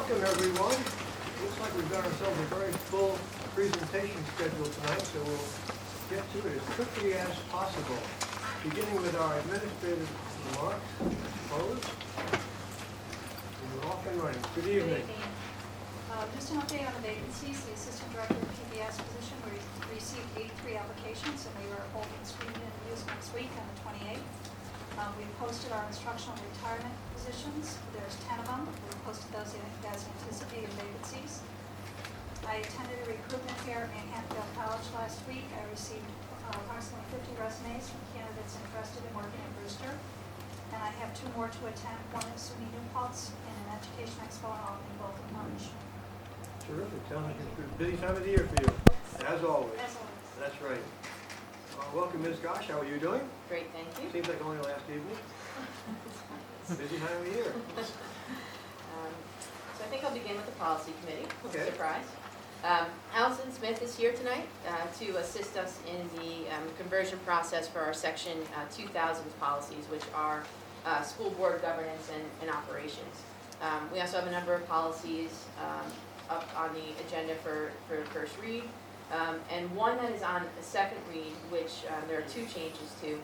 Welcome, everyone. Looks like we've got ourselves a very full presentation schedule tonight, so we'll get to it as quickly as possible. Beginning with our administrative remarks, opposed? And we're off and running. Good evening. Just an update on the vacancies. The assistant director of PBS position, we received 83 applications, and we were holding screening interviews next week on the 28th. We posted our instructional retirement positions. There's 10 of them. We posted those as anticipated vacancies. I attended a recruitment fair at Manhattanville College last week. I received approximately 50 resumes from candidates interested in working at Brewster. And I have 2 more to attend. One at SUNY New Paltz and an education expo in Albany, both in March. Terrific. Sounds like it's a busy time of the year for you, as always. As always. That's right. Welcome, Ms. Gosh. How are you doing? Great, thank you. Seems like only last evening. Busy time of year. So I think I'll begin with the policy committee. Okay. Surprise. Allison Smith is here tonight to assist us in the conversion process for our section 2000 policies, which are school board governance and operations. We also have a number of policies up on the agenda for first read. And one that is on the second read, which there are 2 changes to,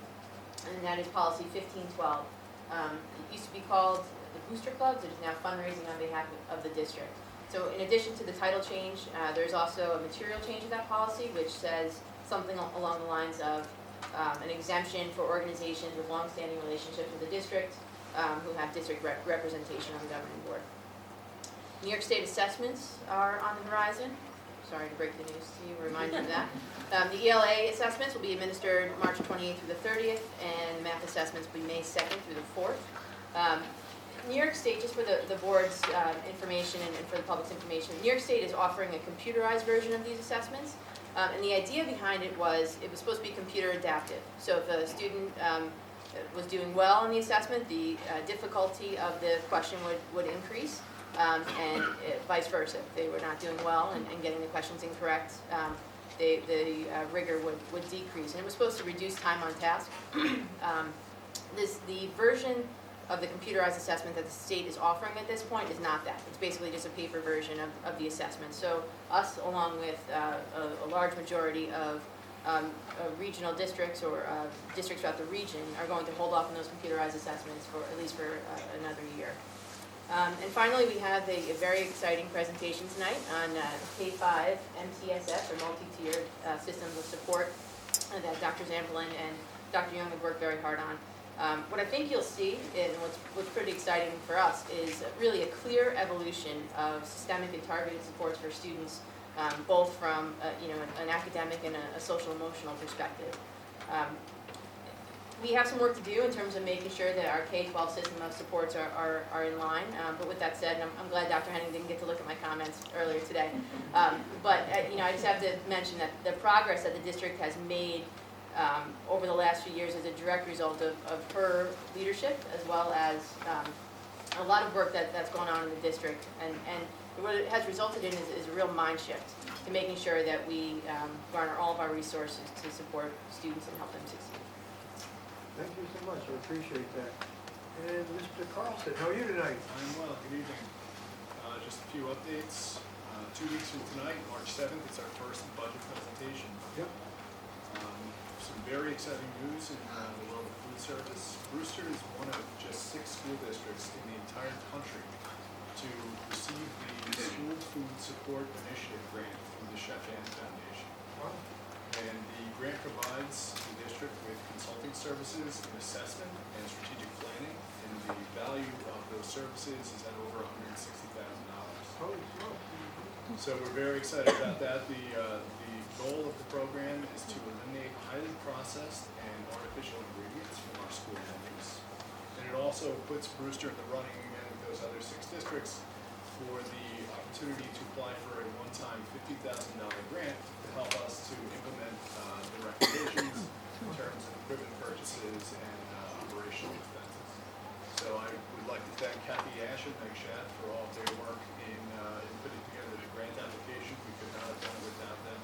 and that is policy 1512. It used to be called the Booster Clubs. It is now fundraising on behalf of the district. So in addition to the title change, there's also a material change of that policy, which says something along the lines of an exemption for organizations with long-standing relationships with the district who have district representation on the governing board. New York State assessments are on the horizon. Sorry to break the news to you, remind you of that. The ELA assessments will be administered March 28th through the 30th, and math assessments will be May 2nd through the 4th. New York State, just for the board's information and for the public's information, New York State is offering a computerized version of these assessments. And the idea behind it was supposed to be computer adaptive. So if a student was doing well in the assessment, the difficulty of the question would increase. And vice versa. If they were not doing well and getting the questions incorrect, the rigor would decrease. And it was supposed to reduce time on task. The version of the computerized assessment that the state is offering at this point is not that. It's basically just a paper version of the assessment. So us, along with a large majority of regional districts or districts throughout the region, are going to hold off on those computerized assessments for at least for another year. And finally, we have a very exciting presentation tonight on K-5 MTSS, or multi-tiered systems of support, that Dr. Zamberlin and Dr. Young have worked very hard on. What I think you'll see, and what's pretty exciting for us, is really a clear evolution of systemic and targeted supports for students, both from an academic and a social emotional perspective. We have some work to do in terms of making sure that our K-12 system of supports are in line. But with that said, I'm glad Dr. Henning didn't get to look at my comments earlier today. But I just have to mention that the progress that the district has made over the last few years is a direct result of her leadership, as well as a lot of work that's gone on in the district. And what it has resulted in is a real mind shift to making sure that we garner all of our resources to support students and help them succeed. Thank you so much. I appreciate that. And Mr. Carlson, how are you tonight? I'm well. Good evening. Just a few updates. 2 weeks from tonight, March 7th, it's our first budget presentation. Yep. Some very exciting news in the world of food service. Brewster is one of just 6 school districts in the entire country to receive the School Food Support Initiative grant from the Chef Ann Foundation. Wow. And the grant provides the district with consulting services in assessment and strategic planning, and the value of those services is at over $160,000. Holy smoke. So we're very excited about that. The goal of the program is to eliminate highly processed and artificial ingredients from our school menus. And it also puts Brewster in the running and those other 6 districts for the opportunity to apply for a one-time $50,000 grant to help us to implement the recommendations in terms of equipment purchases and operational expenses. So I would like to thank Kathy Ash and Meg Shad for all of their work in putting together the grant application. We could not have done it without them.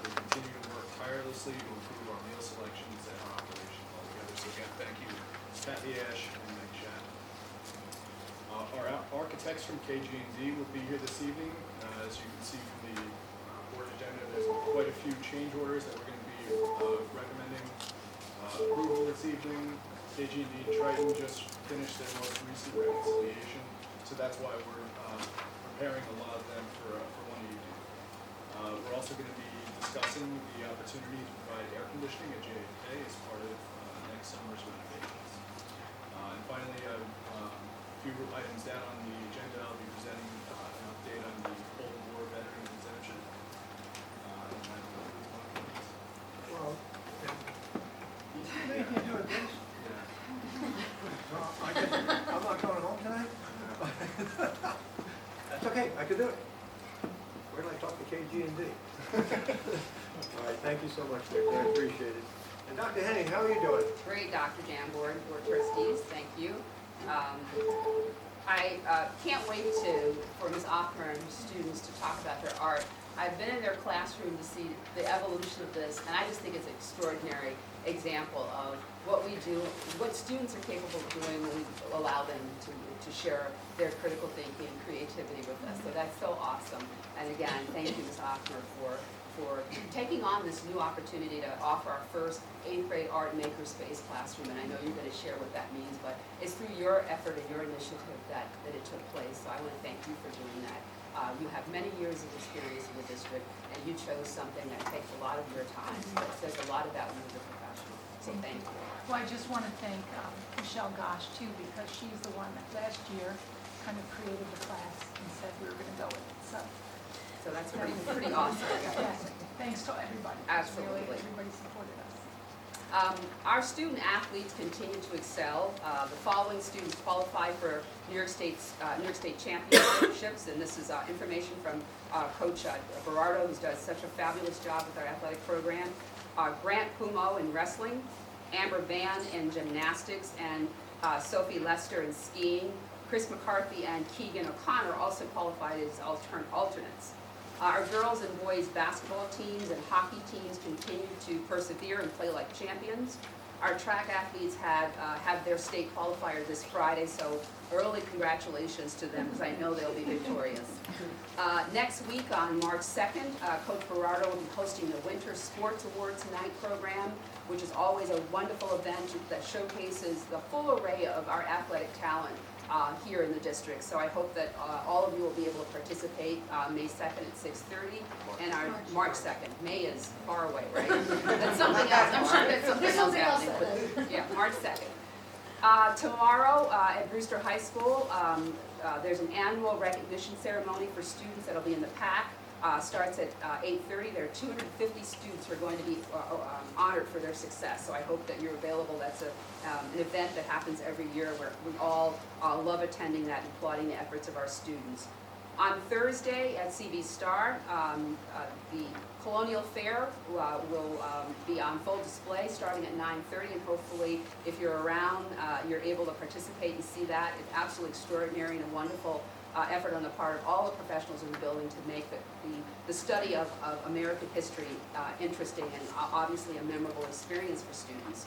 They continue to work tirelessly to improve our meal selections and our operation altogether. So again, thank you, Kathy Ash and Meg Shad. Our architects from KG&D will be here this evening. As you can see from the board agenda, there's quite a few change orders that we're going to be recommending approval this evening. KG&D Triton just finished their most recent reconciliation, so that's why we're preparing a lot of them for one evening. We're also going to be discussing the opportunity to provide air conditioning at JFK as part of next summer's renovations. And finally, a few items down on the agenda, I'll be presenting an update on the Cold War veteran exemption. And that concludes my comments. Well, you made me do it, Vince. I guess I'm not going home tonight? That's okay, I could do it. Where did I talk to KG&D? All right, thank you so much, Dick, I appreciate it. And Dr. Henning, how are you doing? Great, Dr. Jamboard, Board Trustees, thank you. I can't wait for Ms. Offner and her students to talk about their art. I've been in their classroom to see the evolution of this, and I just think it's an extraordinary example of what we do, what students are capable of doing when we allow them to share their critical thinking and creativity with us. So that's so awesome. And again, thank you, Ms. Offner, for taking on this new opportunity to offer our first 8th grade art makerspace classroom. And I know you're going to share what that means, but it's through your effort and your initiative that it took place. So I want to thank you for doing that. You have many years of experience in the district, and you chose something that takes a lot of your time. So it says a lot about you as a professional. So thank you. Well, I just want to thank Michelle Gosh too, because she's the one that last year kind of created the class and said we were going to go with it. So that's pretty awesome. Yes, thanks to everybody. Absolutely. Really, everybody supported us. Our student athletes continue to excel. The following students qualify for New York State championships, and this is information from Coach Berardo, who does such a fabulous job with our athletic program. Grant Pumo in wrestling, Amber Van in gymnastics, and Sophie Lester in skiing. Chris McCarthy and Keegan O'Connor also qualified as alternates. Our girls and boys basketball teams and hockey teams continue to persevere and play like champions. Our track athletes have their state qualifier this Friday, so early congratulations to them, because I know they'll be victorious. Next week on March 2nd, Coach Berardo will be hosting the Winter Sports Awards Night program, which is always a wonderful event that showcases the full array of our athletic talent here in the district. So I hope that all of you will be able to participate May 2nd at 6:30 and our March 2nd. May is far away, right? That's something else. I'm sure that's something else happening. But yeah, March 2nd. Tomorrow at Brewster High School, there's an annual recognition ceremony for students that'll be in the PAC. Starts at 8:30. There are 250 students who are going to be honored for their success. So I hope that you're available. That's an event that happens every year where we all love attending that and applauding the efforts of our students. On Thursday at CV Star, the Colonial Fair will be on full display starting at 9:30, and hopefully if you're around, you're able to participate and see that. It's absolutely extraordinary and a wonderful effort on the part of all the professionals in the building to make the study of American history interesting and obviously a memorable experience for students.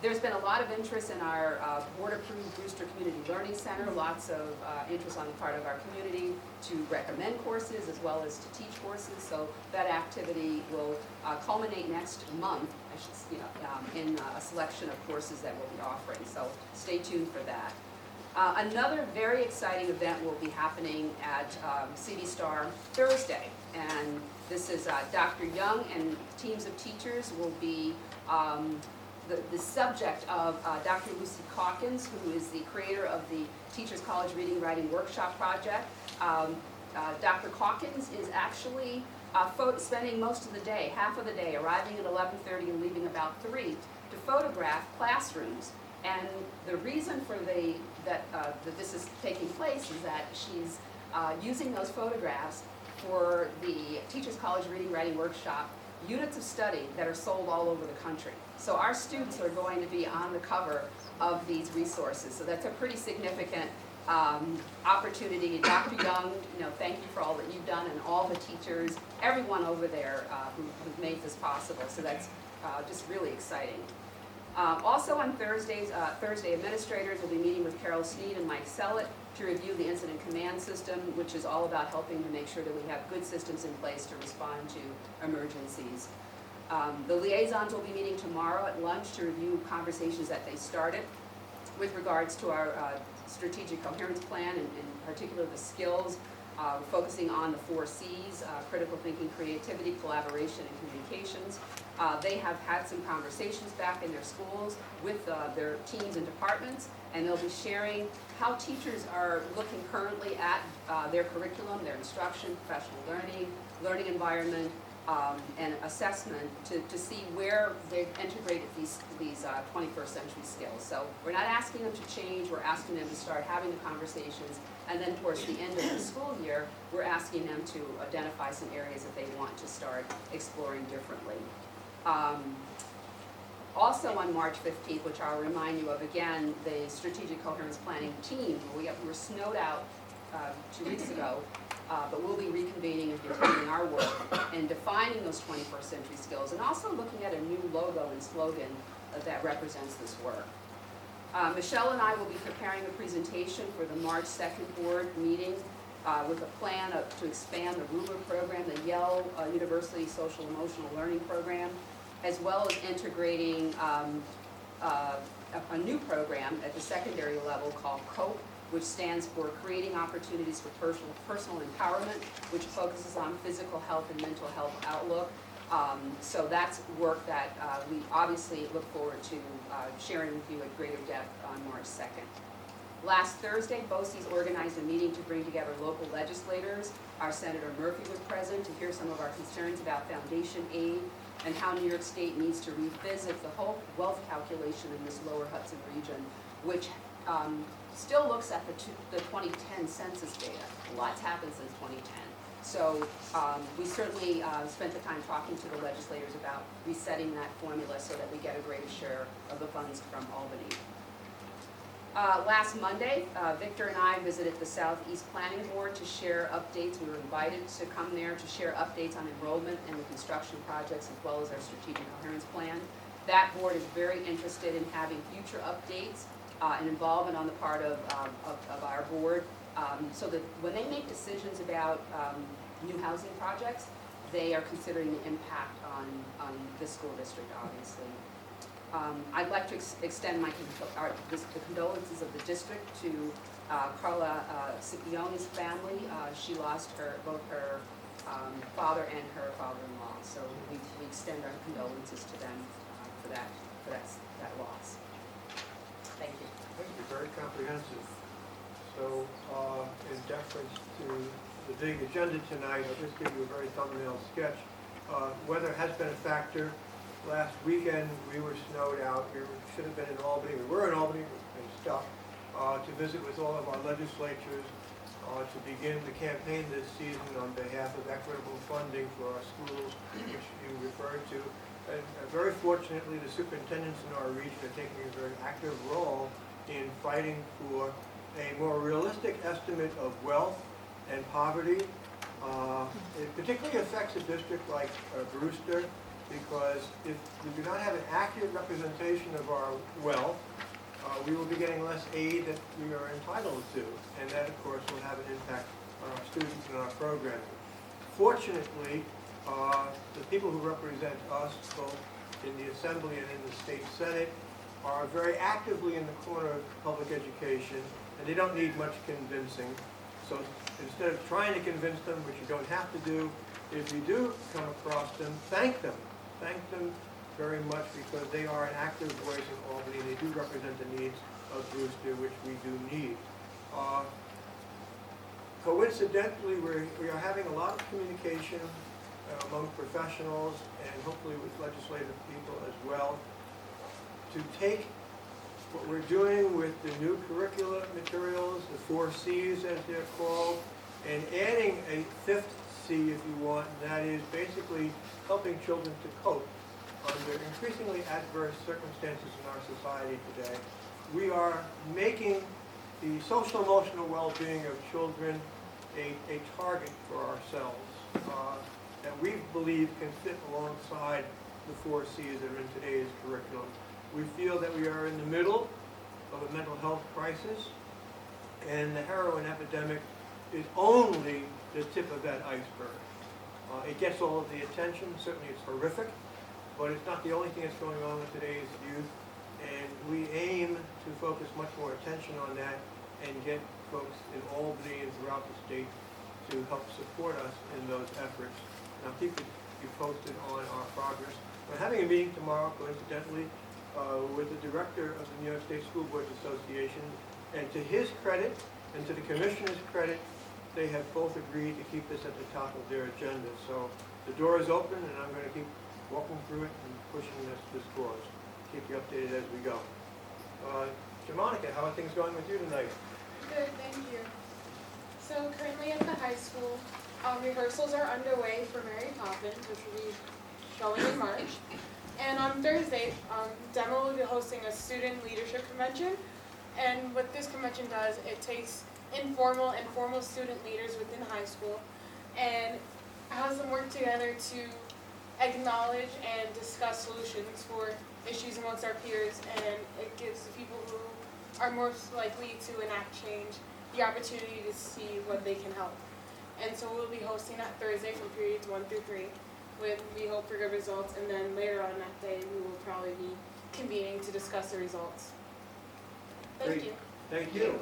There's been a lot of interest in our board-approved Brewster Community Learning Center, lots of interest on the part of our community to recommend courses as well as to teach courses, so that activity will culminate next month, in a selection of courses that we'll be offering, so stay tuned for that. Another very exciting event will be happening at CV Star Thursday, and this is Dr. Young and teams of teachers will be the subject of Dr. Lucy Calkins, who is the creator of the Teachers College Reading Writing Workshop Project. Dr. Calkins is actually spending most of the day, half of the day, arriving at 11:30 and leaving about 3 to photograph classrooms. And the reason for that this is taking place is that she's using those photographs for the Teachers College Reading Writing Workshop units of study that are sold all over the country. So our students are going to be on the cover of these resources. So that's a pretty significant opportunity. Dr. Young, thank you for all that you've done, and all the teachers, everyone over there who've made this possible. So that's just really exciting. Also on Thursday, administrators will be meeting with Carol Sneed and Mike Sellett to review the incident command system, which is all about helping to make sure that we have good systems in place to respond to emergencies. The liaisons will be meeting tomorrow at lunch to review conversations that they started with regards to our strategic coherence plan, and in particular the skills, focusing on the 4 C's, critical thinking, creativity, collaboration, and communications. They have had some conversations back in their schools with their teams and departments, and they'll be sharing how teachers are looking currently at their curriculum, their instruction, professional learning environment, and assessment to see where they've integrated these 21st century skills. So we're not asking them to change, we're asking them to start having the conversations, and then towards the end of the school year, we're asking them to identify some areas that they want to start exploring differently. Also on March 15th, which I'll remind you of again, the Strategic Coherence Planning team, we were snowed out 2 weeks ago, but we'll be reconvening and continuing our work in defining those 21st century skills, and also looking at a new logo and slogan that represents this work. Michelle and I will be preparing a presentation for the March 2nd board meeting with a plan to expand the Ruler program, the Yale University Social Emotional Learning Program, as well as integrating a new program at the secondary level called COPE, which stands for Creating Opportunities for Personal Empowerment, which focuses on physical health and mental health outlook. So that's work that we obviously look forward to sharing with you at greater depth on March 2nd. Last Thursday, BOCES organized a meeting to bring together local legislators. Our Senator Murphy was present to hear some of our concerns about foundation aid and how New York State needs to revisit the whole wealth calculation in this lower Hudson region, which still looks at the 2010 census data. Lots happened since 2010. So we certainly spent the time talking to the legislators about resetting that formula so that we get a greater share of the funds from Albany. Last Monday, Victor and I visited the Southeast Planning Board to share updates. We were invited to come there to share updates on enrollment and the construction projects, as well as our strategic coherence plan. That board is very interested in having future updates and involvement on the part of our board, so that when they make decisions about new housing projects, they are considering the impact on the school district, obviously. I'd like to extend the condolences of the district to Carla Scipione's family. She lost both her father and her father-in-law, so we extend our condolences to them for that loss. Thank you. Thank you, very comprehensive. So, in deference to the big agenda tonight, I'll just give you a very thumbnail sketch. Weather has been a factor. Last weekend, we were snowed out. We should have been in Albany. We were in Albany, we've been stuck, to visit with all of our legislatures, to begin the campaign this season on behalf of equitable funding for our schools, which you referred to. And very fortunately, the superintendents in our region are taking a very active role in fighting for a more realistic estimate of wealth and poverty. It particularly affects a district like Brewster, because if we do not have an accurate representation of our wealth, we will be getting less aid that we are entitled to, and that, of course, will have an impact on our students and our programming. Fortunately, the people who represent us, both in the Assembly and in the State Senate, are very actively in the corner of public education, and they don't need much convincing. So instead of trying to convince them, which you don't have to do, if you do come across them, thank them. Thank them very much, because they are an active voice in Albany. They do represent the needs of Brewster, which we do need. Coincidentally, we are having a lot of communication among professionals and hopefully with legislative people as well, to take what we're doing with the new curricular materials, the 4 C's as they're called, and adding a 5th C, if you want, and that is basically helping children to cope under increasingly adverse circumstances in our society today. We are making the social emotional well-being of children a target for ourselves that we believe can fit alongside the 4 C's that are in today's curriculum. We feel that we are in the middle of a mental health crisis, and the heroin epidemic is only the tip of that iceberg. It gets all of the attention, certainly it's horrific, but it's not the only thing that's going on with today's youth, and we aim to focus much more attention on that and get folks in Albany and throughout the state to help support us in those efforts. And I'll keep you posted on our progress. We're having a meeting tomorrow, coincidentally, with the director of the New York State School Boards Association, and to his credit and to the commissioner's credit, they have both agreed to keep this at the top of their agenda. So the door is open, and I'm going to keep walking through it and pushing this cause. Keep you updated as we go. Jamonica, how are things going with you tonight? Good, thank you. So currently at the high school, rehearsals are underway for Mary Poppins, which will be showing in March. And on Thursday, Demo will be hosting a student leadership convention. And what this convention does, it takes informal and formal student leaders within high school and has them work together to acknowledge and discuss solutions for issues amongst our peers, and it gives the people who are most likely to enact change the opportunity to see what they can help. And so we'll be hosting that Thursday from periods 1 through 3 with, we hope, for good results, and then later on that day we will probably be convening to discuss the results. Thank Great. you. Thank you.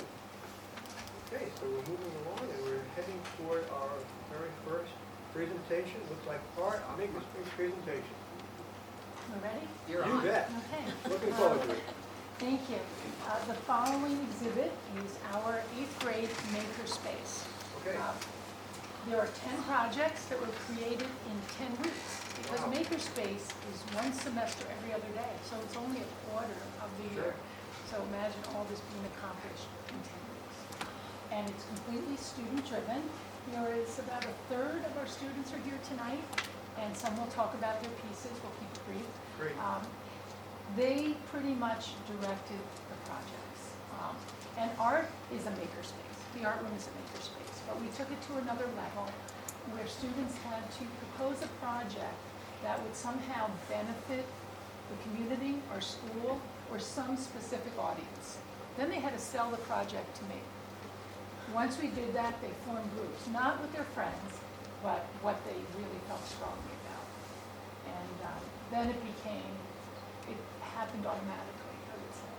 Okay, so we're moving along and we're heading toward our very first presentation. Looks like Art Amicus presentation. You ready? You're You on. bet. Okay. Looking forward to it. Thank you. The following exhibit is our 8th grade makerspace. Okay. There are 10 projects that were created in 10 weeks, because Wow. makerspace is one semester every other day, so it's only a quarter of the year. Sure. So imagine all this being accomplished in 10 weeks. And it's completely student-driven. There is about a third of our students are here tonight, and some will talk about their pieces. We'll keep it brief. Great. They pretty much directed the projects. And art is a makerspace. The art room is a makerspace. But we took it to another level where students had to propose a project that would somehow benefit the community or school or some specific audience. Then they had to sell the project to me. Once we did that, they formed groups, not with their friends, but what they really felt strongly about. And then it happened automatically, I would say.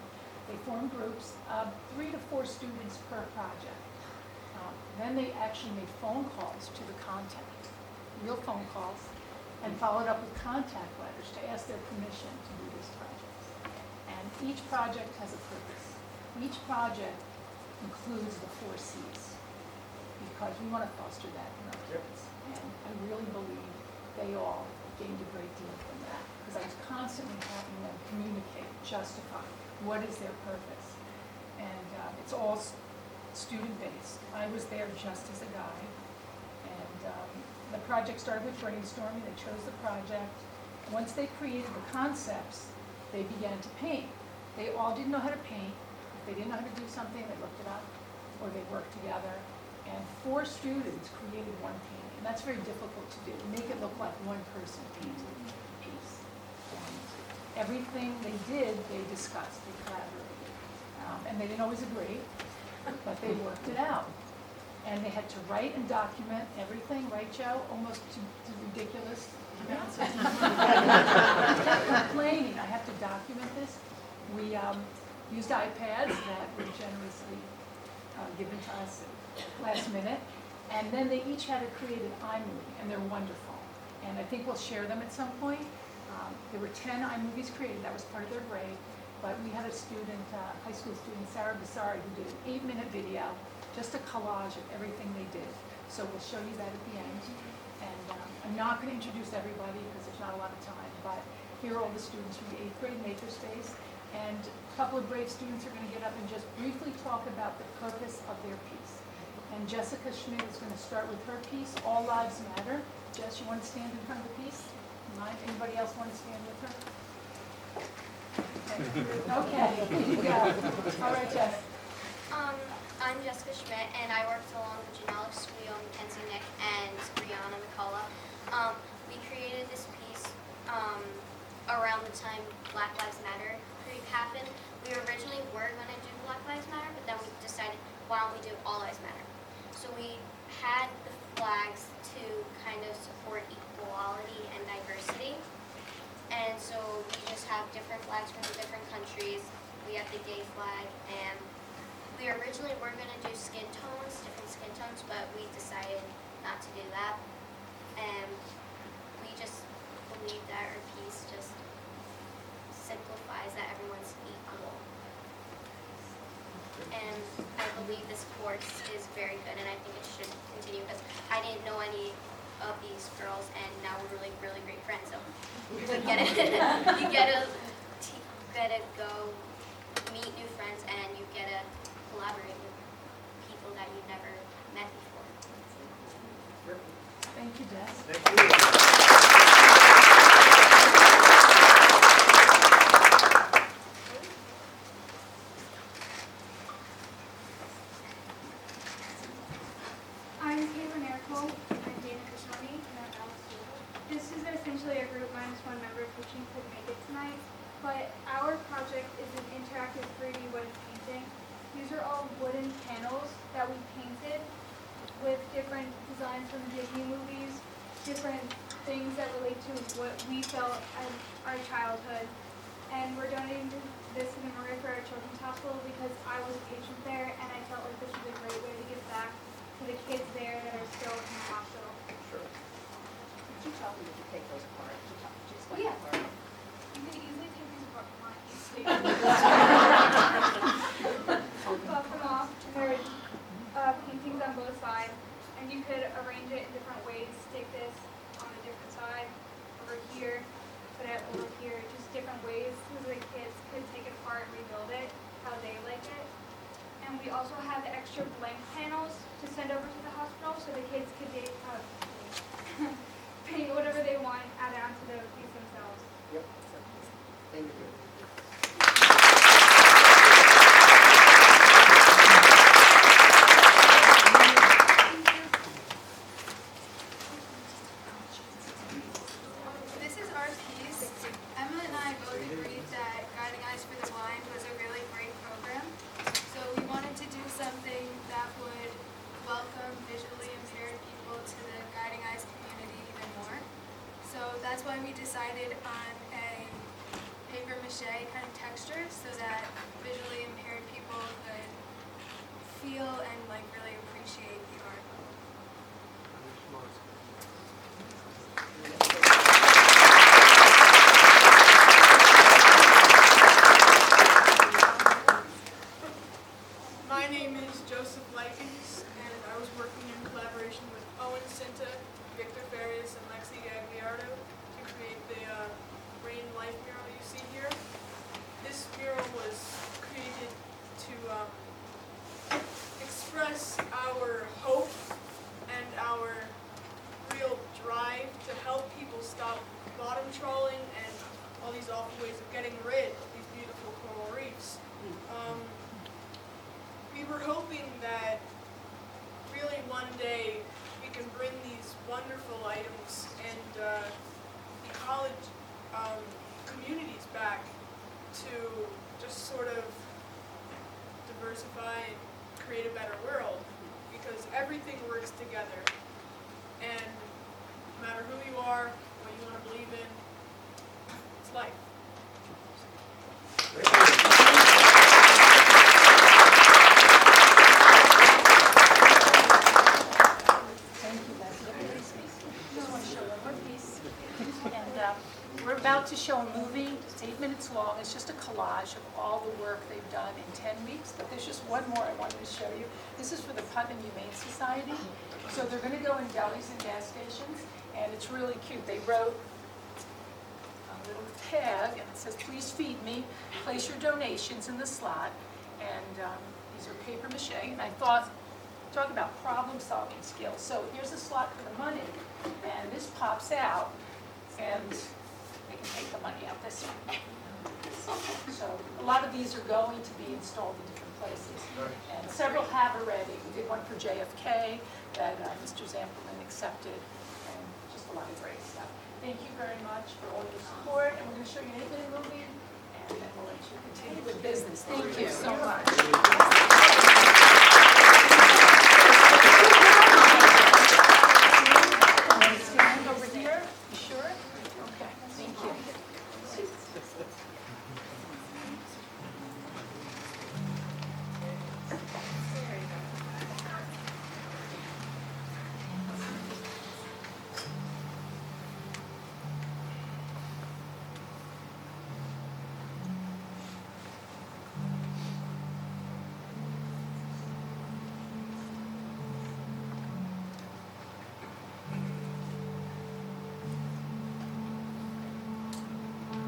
They formed groups of 3 to 4 students per project. Then they actually made phone calls to the contact, real phone calls, and followed up with contact letters to ask their permission to do these projects. And each project has a purpose. Each project includes the 4 C's, because we want to foster that in our kids. And I really believe they all gained a great deal from that, because I was constantly having them communicate, justify what is their purpose. And it's all student-based. I was there just as a guide. And the project started with brainstorming. They chose the project. Once they created the concepts, they began to paint. They all didn't know how to paint. If they didn't know how to do something, they looked it up, or they worked together. And 4 students created one painting. And that's very difficult to do, to make it look like one person painted a piece. And everything they did, they discussed, they collaborated. And they didn't always agree, but they worked it out. And they had to write and document everything, right, Joe? Almost to ridiculous amounts. Complaining, I have to document this. We used iPads that were generously given to us last minute. And then they each had to create an iMovie, and they're wonderful. And I think we'll share them at some point. There were 10 iMovies created, that was part of their grade. But we had a student, high school student, Sarah Basari, who did an 8-minute video, just a collage of everything they did. So we'll show you that at the end. And I'm not going to introduce everybody because there's not a lot of time, but here are all the students from the 8th grade makerspace. And a couple of brave students are going to get up and just briefly talk about the purpose of their piece. And Jessica Schmidt is going to start with her piece, All Lives Matter. Jess, you want to stand in front of the piece? Anybody else want to stand with her? Okay, here you go. All right, Jess. I'm Jessica Schmidt, and I worked along with Janelle Squeal, Mackenzie Nick, and Brianna McCullough. We created this piece around around the time Black Lives Matter group happened, we originally were going to do Black Lives Matter, but then we decided, why don't we do All Lives Matter? So we had the flags to kind of support equality and diversity. And so we just have different flags from the different countries. We have the gay flag, and we originally were going to do skin tones, different skin tones, but we decided not to do that. And we just believe that our piece just simplifies that everyone's equal. And I believe this course is very good, and I think it should continue, because I didn't know any of these girls, and now we're really, really great friends. So you get to go meet new friends, and you get to collaborate with people that you've never met before. Thank you, Des. Thank you. I'm Caitlin Erico. I'm Dana Kashani, and I'm Alex Jewell. This is essentially a group minus one member which couldn't make it tonight, but our project is an interactive 3D wooden painting. These are all wooden panels that we painted with different designs from the Disney movies, different things that relate to what we felt as our childhood. And we're donating this to the Maria Ferrer Children's Hospital because I was a patient there, and I felt like this was a great way to give back to the kids there that are still in the hospital. Sure. Could you tell me if you take those apart? Could you explain Yeah. that part? You can easily take these apart from my Buff them off. There's paintings on both sides, and you could arrange it in different ways. Stick this on a different side, over here, put it over here, just different ways so the kids could take it apart and rebuild it how they like it. And we also have the extra blank panels to send over to the hospital so the kids could paint whatever they want, add it onto the piece themselves. Yep. Thank you. This is our piece. Emma and I both agreed that Guiding Eyes for the Blind was a really great program. So we wanted to do something that would welcome visually impaired people to the Guiding Eyes community even more. So that's why we decided on a paper mache kind of texture so that visually impaired people could feel and really appreciate the art. My name is Joseph Likens, and I was working in collaboration with Owen Cinta, Victor Farias, and Lexi Gagliardo to create the Rain Life mural you see here. This mural was created to express our hope and our real drive to help people stop bottom trawling and all these awful ways of getting rid of these beautiful coral reefs. We were hoping that really one day we can bring these wonderful items and the college communities back to just sort of diversify and create a better world, because everything works together, and no matter who you are, what you want to believe in, it's life. Thank you, Leslie. Just want to show one more piece. And we're about to show a movie. It's 8 minutes long. It's just a collage of all the work they've done in 10 weeks. But there's just one more I wanted to show you. This is for the Putnam Humane Society. So they're going to go in delis and gas stations, and it's really cute. They wrote a little tag, and it says, "Please feed me. Place your donations in the slot." And these are paper mache. And I thought, talk about problem-solving skills. So here's a slot for the money, and this pops out, and they can take the money out this way. So a lot of these are going to be installed in different places, and several have already. We did one for JFK that Mr. Zamperman accepted, and just a lot of great stuff. Thank you very much for all your support, and we're going to show you an 8-minute this. Thank you so much. Stand over here, you sure? Okay, thank you.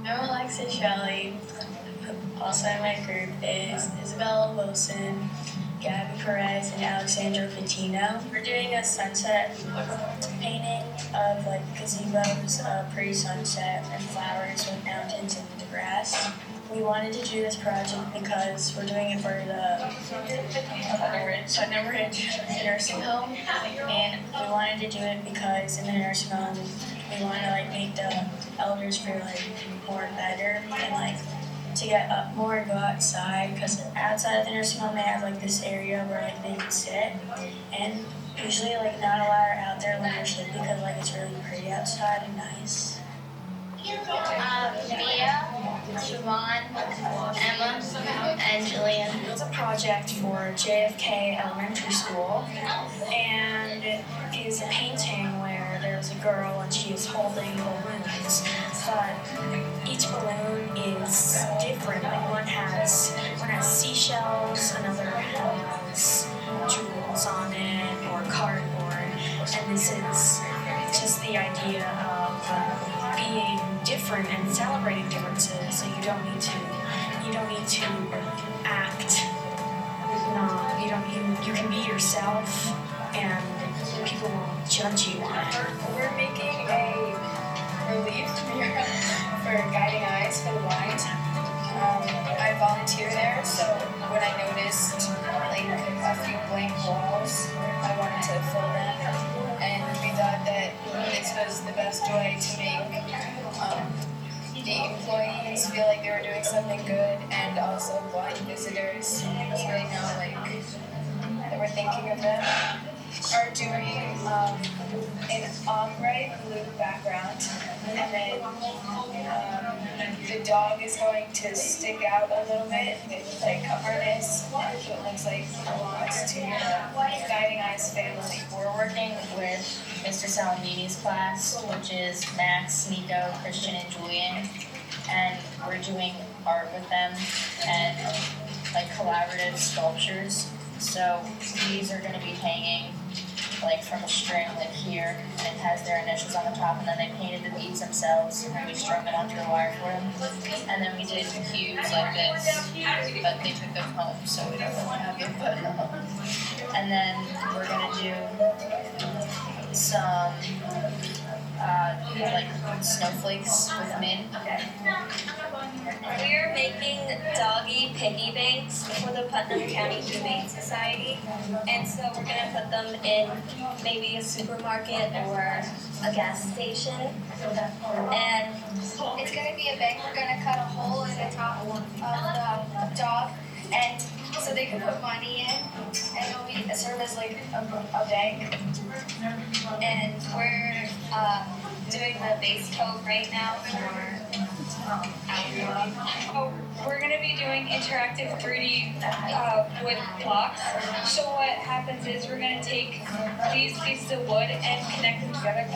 I'm Alexis Shelley. Also in my group is Isabella Wilson, Gabby Perez, and Alexandra Patino. We're doing a sunset painting of like gazebos, a pretty sunset, and flowers with mountains and the grass. We wanted to do this project because we're doing it for the Putnam Ridge Nursing Home, and we wanted to do it because in the nursing home we want to like make the elders feel like more better and like to get up more and go outside, because outside of the nursing home they have like this area where like they can sit, and usually like not a lot are out there when they're sleeping because like it's really pretty outside and nice. Mia, Siobhan, Emma, and Jillian. It's a project for JFK Elementary School, and it is a painting where there's a girl and she is holding balloons, but each balloon is different. Like one has seashells, another has jewels on it or cardboard, and this is just the idea of being different and celebrating differences. So you don't need to act. You can be yourself, and people won't judge you on it. We're making a relief mural for Guiding Eyes for the Blind. I volunteer there, so when I noticed like a few blank walls, I wanted to fill them, and we thought that this was the best way to make the employees feel like they were doing something good, and also blind visitors so they know like that we're thinking of them. Are doing an ombre blue background, and then the dog is going to stick out a little bit with like a harness, so it looks like it belongs to Guiding Eyes family. We're working with Mr. Salamini's class, which is Max, Nico, Christian, and Julian, and we're doing art with them and like collaborative sculptures. So these are going to be hanging like from a string like here, and it has their initials on the top, and then they painted the beads themselves, and then we strung it onto a wire for them. And then we did cubes like this, but they took them home, so we don't really have them put them home. And then we're gonna do some like snowflakes with mint. We're making doggy piggy banks for the Putnam County Humane Society, and so we're gonna put them in maybe a supermarket or a gas station. And it's gonna be a bank. We're gonna cut a hole in the top of the dog, and so they can put money in, and it'll be serve as like a bank. And we're doing the base coat right now for Oh, we're going to be doing interactive 3D wood blocks. So what happens is we're going to take these pieces of wood and connect them together.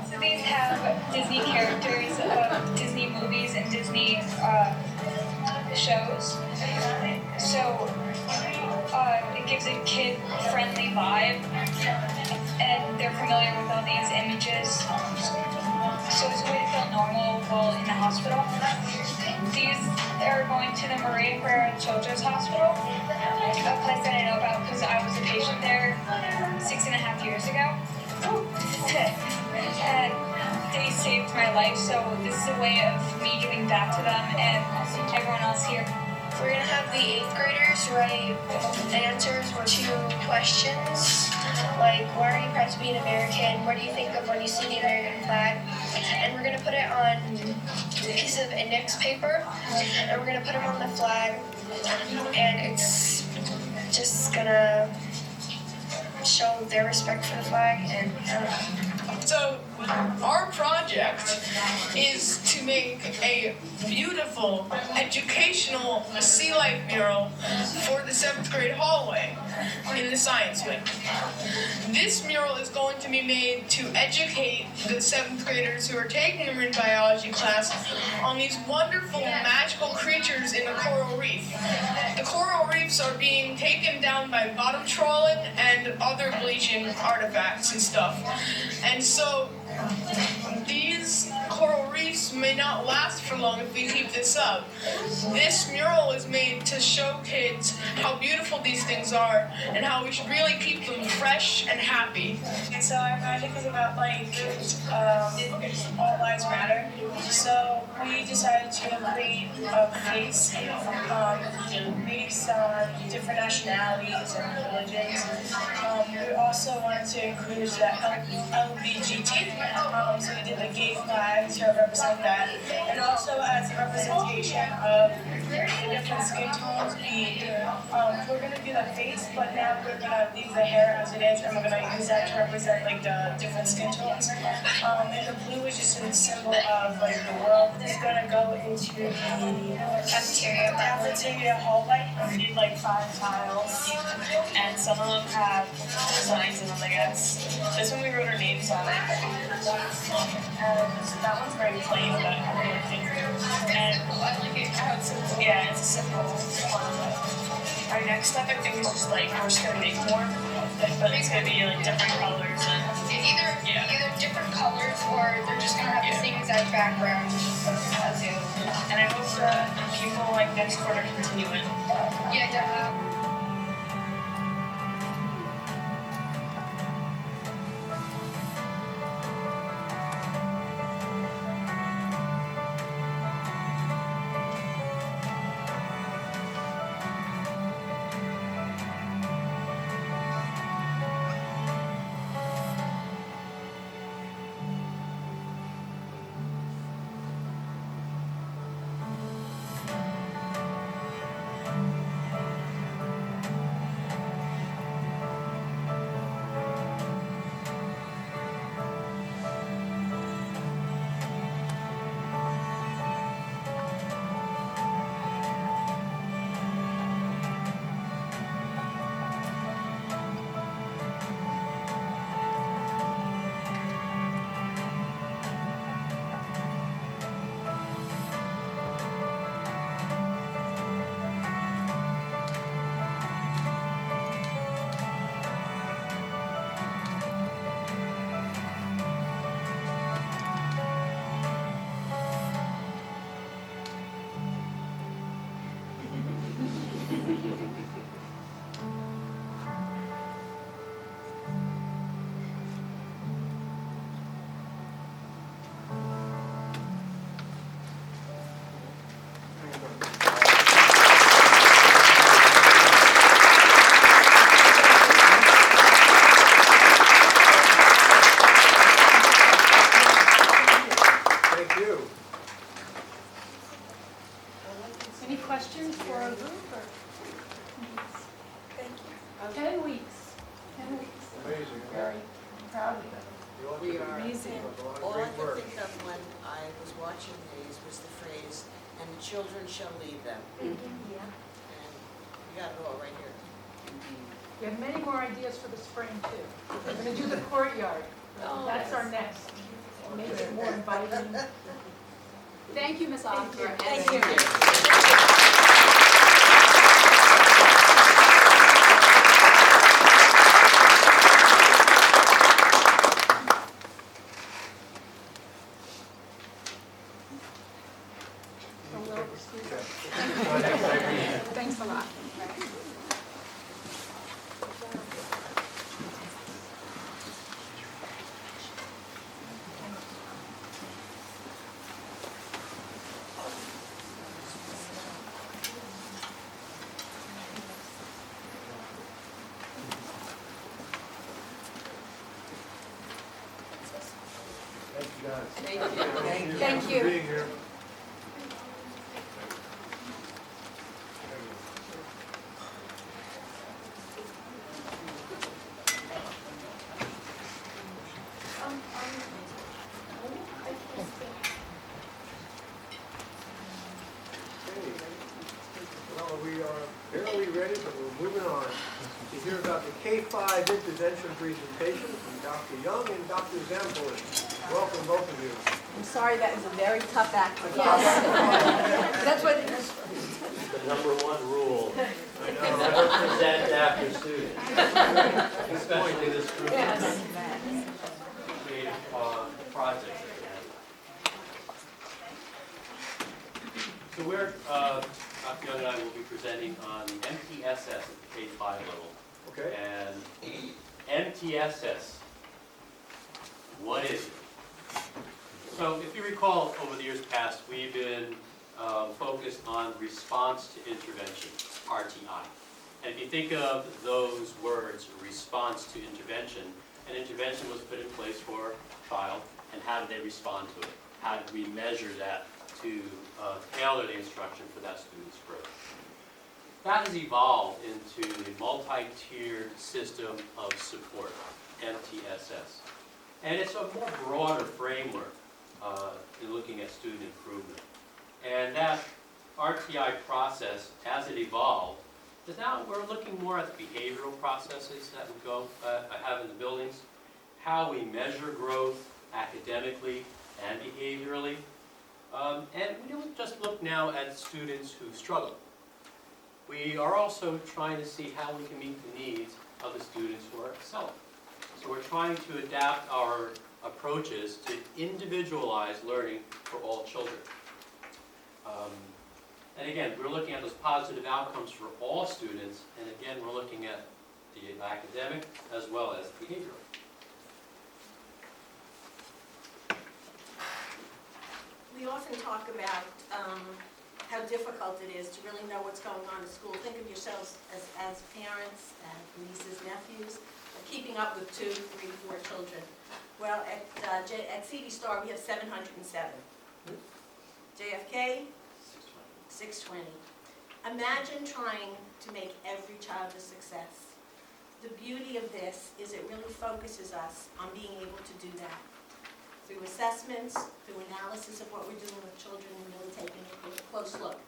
So these have Disney characters of Disney movies and Disney shows. So it gives a kid-friendly vibe, and they're familiar with all these images. So it's a way to feel normal while in the hospital. These are going to the Maria Guerra Children's Hospital, a place that I know about because I was a patient there 6.5 years ago. And they saved my life, so this is a way of me giving back to them and everyone else here. We're gonna have the 8th graders write answers to questions like, why are you proud to be an American? What do you think of when you see the American flag? And we're gonna put it on a piece of index paper, and we're gonna put them on the flag, and it's just gonna show their respect for the flag and So our project is to make a beautiful educational sea life mural for the 7th grade hallway in the science wing. This mural is going to be made to educate the 7th graders who are taking a marine biology class on these wonderful magical creatures in the coral reef. The coral reefs are being taken down by bottom trawling and other bleaching artifacts and stuff. And so these coral reefs may not last for long if we keep this up. This mural is made to show kids how beautiful these things are and how we should really keep them fresh and happy. And so our project is about all lives matter. So we decided to create a face based on different nationalities and religions. We also wanted to include the LBGT. So we did the gay flag to represent that, and also as a representation of the different skin tones. We're gonna do the face, but now we're gonna leave the hair as it is, and we're gonna use that to represent the different skin tones. And the blue is just a symbol of the world. It's gonna go into the cafeteria hallway. We did 5 tiles, and some of them have designs in them, I guess. This one we wrote our names on it. And that one's very plain, but I like it. And yeah, it's a simple one. Our next step, I think, is just we're just gonna make more, but it's gonna be different colors and Either different colors or they're just gonna have the same exact background as you. And I hope that people next quarter continue it. Yeah, definitely. Any questions for our group? Thank you. 10 weeks. 10 weeks. Amazing. Very proud of them. We are. Amazing. All I could think of when I was watching these was the phrase, "And the children shall lead them." Yeah. And we got it all right here. We have many more ideas for the spring too. We're going to do the courtyard. That's our next. Make it more inviting. Thank you, Ms. Oliver. Thank you. Thanks a lot. Thank you, guys. Thank you. Thank you. For being here. hear about the K-5 intervention presentation from Dr. Young and Dr. Zamboni. Welcome, both of you. I'm sorry, that is a very tough act to follow. That's what it is. The number one rule, I know. never present after students, especially this group of creative projects that we have. So we're, Dr. Young and I will be presenting on the MTSS at the K-5 level. Okay. And MTSS, what is it? So if you recall, over the years past, we've been focused on response to intervention, RTI. And if you think of those words, response to intervention, an intervention was put in place for a child, and how did they respond to it? How did we measure that to tailor the instruction for that student's growth? That has evolved into the multi-tiered system of support, MTSS. And it's a more broader framework in looking at student improvement. And that RTI process, as it evolved, is now we're looking more at the behavioral processes that we have in the buildings, how we measure growth academically and behaviorally. And we don't just look now at students who struggle. We are also trying to see how we can meet the needs of the students who are excelling. So we're trying to adapt our approaches to individualized learning for all children. And again, we're looking at those positive outcomes for all students, and again, we're looking at the academic as well as behavioral. We often talk about how difficult it is to really know what's going on in school. Think of yourselves as parents and nieces, nephews, keeping up with 2, 3, 4 children. Well, at CD Star, we have 707. JFK, 620. Imagine trying to make every child a success. The beauty of this is it really focuses us on being able to do that. Through assessments, through analysis of what we're doing with children, and really taking a close look.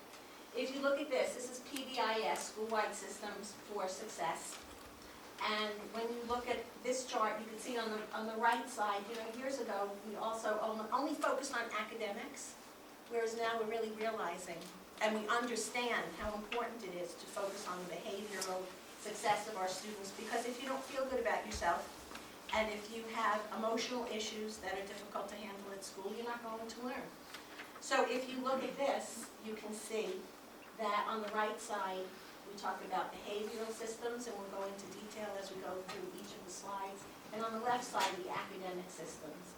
If you look at this is PBIS, School-Wide Systems for Success. And when you look at this chart, you can see on the right side, years ago, we also only focused on academics, whereas now we're really realizing, and we understand how important it is to focus on the behavioral success of our students, because if you don't feel good about yourself, and if you have emotional issues that are difficult to handle at school, you're not going to learn. So if you look at this, you can see that on the right side, we talk about behavioral systems, and we'll go into detail as we go through each of the slides. And on the left side, the academic systems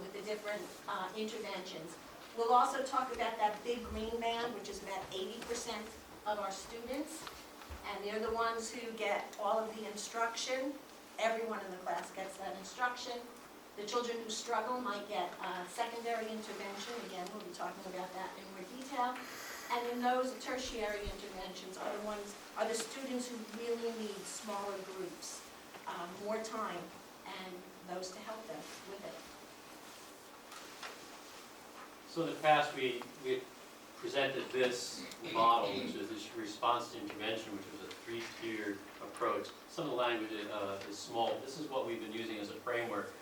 with the different interventions. We'll also talk about that big green band, which is about 80% of our students. And they're the ones who get all of the instruction. Everyone in the class gets that instruction. The children who struggle might get secondary intervention. Again, we'll be talking about that in more detail. And in those tertiary interventions are the students who really need smaller groups, more time, and those to help them with it. So in the past, we presented this model, which is this response to intervention, which was a 3-tiered approach. Some of the language is small. This is what we've been using as a framework.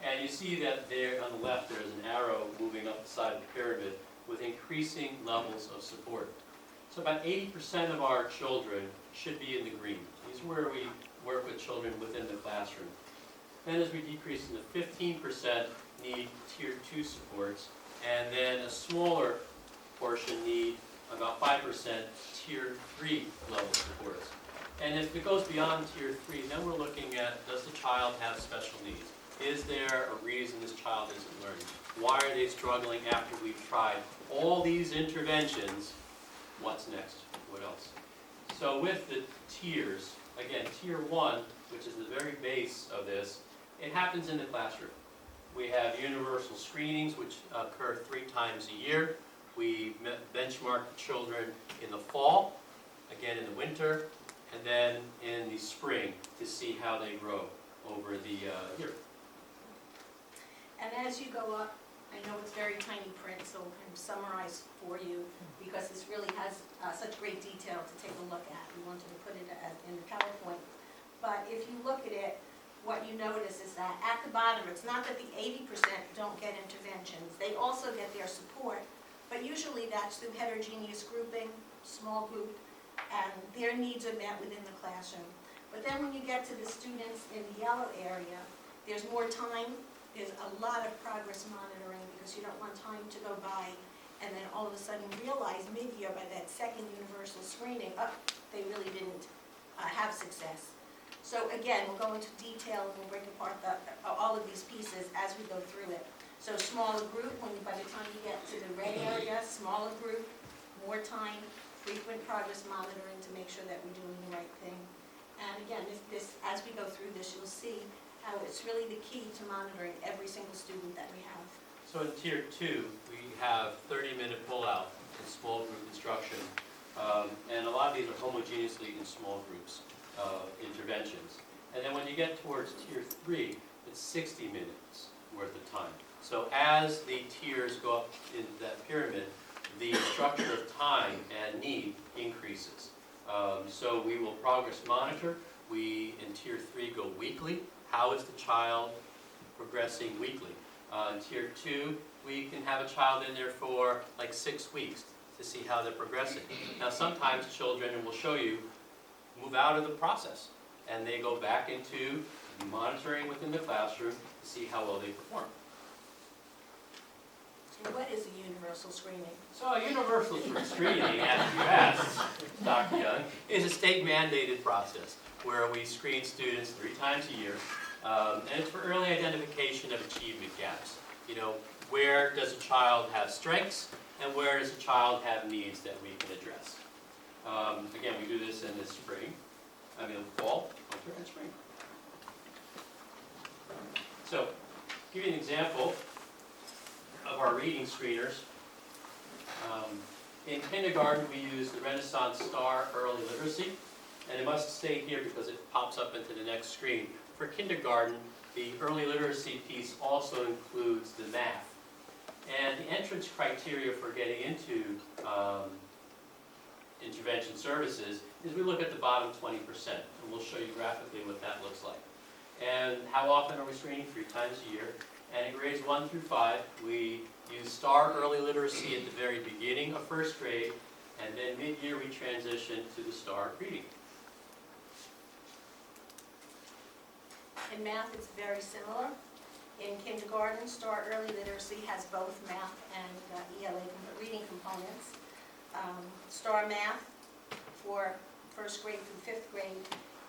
And you see that there on the left, there's an arrow moving up the side of the pyramid with increasing levels of support. So about 80% of our children should be in the green. These are where we work with children within the classroom. Then as we decrease into 15% need tier 2 supports, and then a smaller portion need about 5% tier 3 level supports. And if it goes beyond tier 3, then we're looking at, does the child have special needs? Is there a reason this child isn't learning? Why are they struggling after we've tried all these interventions? What's next? What else? So with the tiers, again, tier 1, which is the very base of this, it happens in the classroom. We have universal screenings, which occur 3 times a year. We benchmark the children in the fall, again in the winter, and then in the spring to see how they grow over the year. And as you go up, I know it's very tiny print, so I'll kind of summarize for you, because this really has such great detail to take a look at. We wanted to put it in the PowerPoint. but if you look at it, what you notice is that at the bottom, it's not that the 80% don't get interventions. They also get their support, but usually that's through heterogeneous grouping, small group, and their needs are met within the classroom. But then when you get to the students in the yellow area, there's more time, there's a lot of progress monitoring because you don't want time to go by and then all of a sudden realize mid-year by that second universal screening, they really didn't have success. So again, we'll go into detail and we'll break apart all of these pieces as we go through it. So smaller group, by the time you get to the red area, smaller group, more time, frequent progress monitoring to make sure that we're doing the right thing. And again, as we go through this, you'll see how it's really the key to monitoring every single student that we have. So in Tier 2, we have 30-minute pull-out in small group instruction. And a lot of these are homogeneously in small groups, interventions. And then when you get towards Tier 3, it's 60 minutes worth of time. So as the tiers go up in that pyramid, the structure of time and need increases. So we will progress monitor. We, in Tier 3, go weekly. How is the child progressing weekly? In Tier 2, we can have a child in there for like 6 weeks to see how they're progressing. Now sometimes children, and we'll show you, move out of the process and they go back into monitoring within the classroom to see how well they perform. So what is a universal screening? So a universal screening, as you asked, Dr. Young, is a state mandated process where we screen students 3 times a year, and it's for early identification of achievement gaps. You know, where does a child have strengths and where does a child have needs that we can address? Again, we do this in the fall, winter, and spring. So, give you an example of our reading screeners. In kindergarten, we use the Renaissance Star Early Literacy, and it must stay here because it pops up into the next screen. For kindergarten, the early literacy piece also includes the math. And the entrance criteria for getting into intervention services is we look at the bottom 20%, and we'll show you graphically what that looks like. And how often are we screening? 3 times a year. And in grades 1 through 5, we use STAR Early Literacy at the very beginning of first grade, and then mid-year we transition to the STAR Reading. In math, it's very similar. In kindergarten, STAR Early Literacy has both math and ELA reading components. STAR Math for first grade through 5th grade.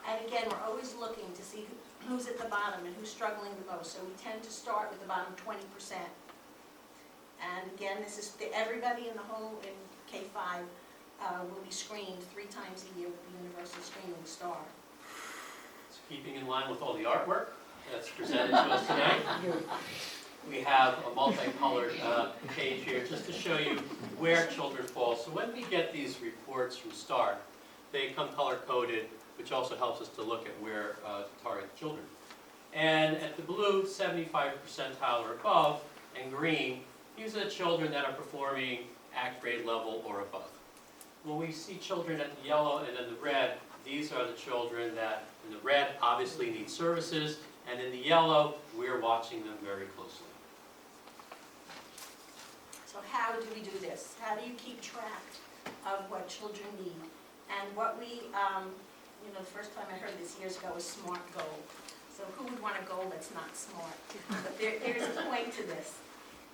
And again, we're always looking to see who's at the bottom and who's struggling the most. So we tend to start with the bottom 20%. And again, this is everybody in the whole, in K-5 will be screened 3 times a year with the Universal Screening STAR. So keeping in line with all the artwork that's presented to us tonight, we have a multicolored page here just to show you where children fall. So when we get these reports from STAR, they come color-coded, which also helps us to look at where to target children. And at the blue, 75 percentile or above, and green, these are the children that are performing at grade level or above. When we see children at the yellow and then the red, these are the children that, in the red, obviously need services, and in the yellow, we're watching them very closely. So how do we do this? How do you keep track of what children need? And what we, the first time I heard this years ago was SMART goal. So who would want a goal that's not smart? But there's a point to this.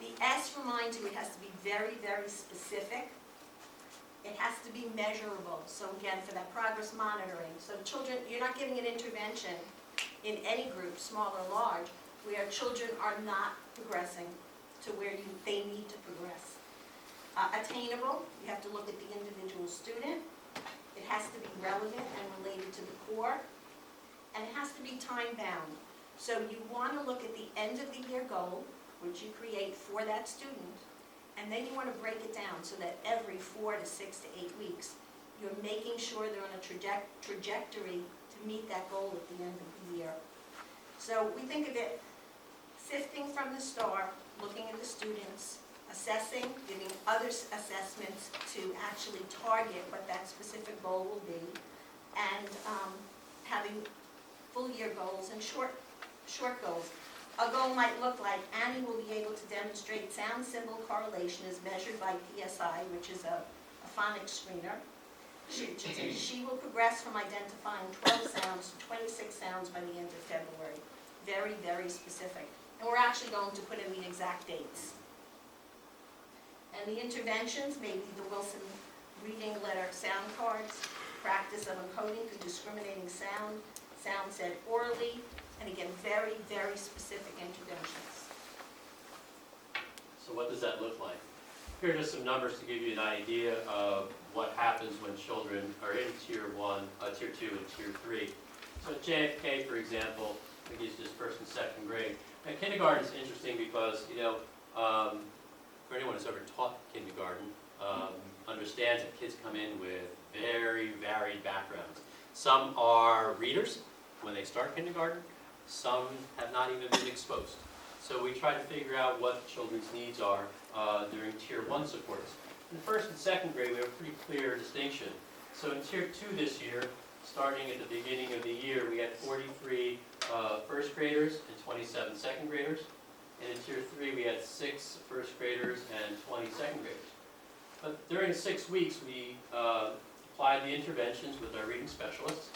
The S reminds you it has to be very, very specific. It has to be measurable. So again, for that progress monitoring. So children, you're not giving an intervention in any group, small or large, where children are not progressing to where they need to progress. Attainable, you have to look at the individual student. It has to be relevant and related to the core. And it has to be time-bound. So you want to look at the end of the year goal, which you create for that student, and then you want to break it down so that every 4 to 6 to 8 weeks, you're making sure they're on a trajectory to meet that goal at the end of the year. So we think of it sifting from the STAR, looking at the students, assessing, giving other assessments to actually target what that specific goal will be, and having full year goals, and short goals. A goal might look like Annie will be able to demonstrate sound symbol correlation as measured by PSI, which is a phonics screener. She will progress from identifying 12 sounds to 26 sounds by the end of February. Very, very specific. And we're actually going to put in the exact dates. And the interventions may be the Wilson reading letter sound cards, practice of encoding for discriminating sound, sound said orally, and again, very, very specific interventions. So what does that look like? Here are just some numbers to give you an idea of what happens when children are in Tier 1, Tier 2, and Tier 3. So at JFK, for example, I think it's just first and second grade. And kindergarten is interesting because, for anyone who's ever taught kindergarten, understands that kids come in with very varied backgrounds. Some are readers when they start kindergarten. Some have not even been exposed. So we try to figure out what the children's needs are during Tier 1 supports. In first and second grade, we have a pretty clear distinction. So in Tier 2 this year, starting at the beginning of the year, we had 43 first graders and 27 second graders. And in Tier 3, we had 6 first graders and 20 second graders. But during the 6 weeks, we applied the interventions with our reading specialists,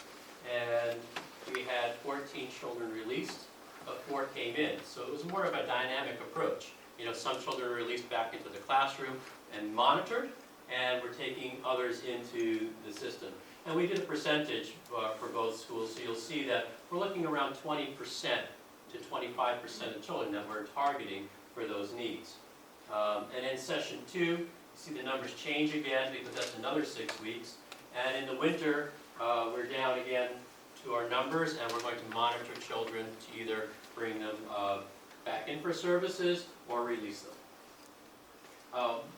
and we had 14 children released, but 4 came in. So it was more of a dynamic approach. Some children were released back into the classroom and monitored, and we're taking others into the system. And we did a percentage for both schools, so you'll see that we're looking around 20% to 25% of children that we're targeting for those needs. And in session 2, you see the numbers change again because that's another 6 weeks. And in the winter, we're down again to our numbers, and we're going to monitor children to either bring them back in for services or release them.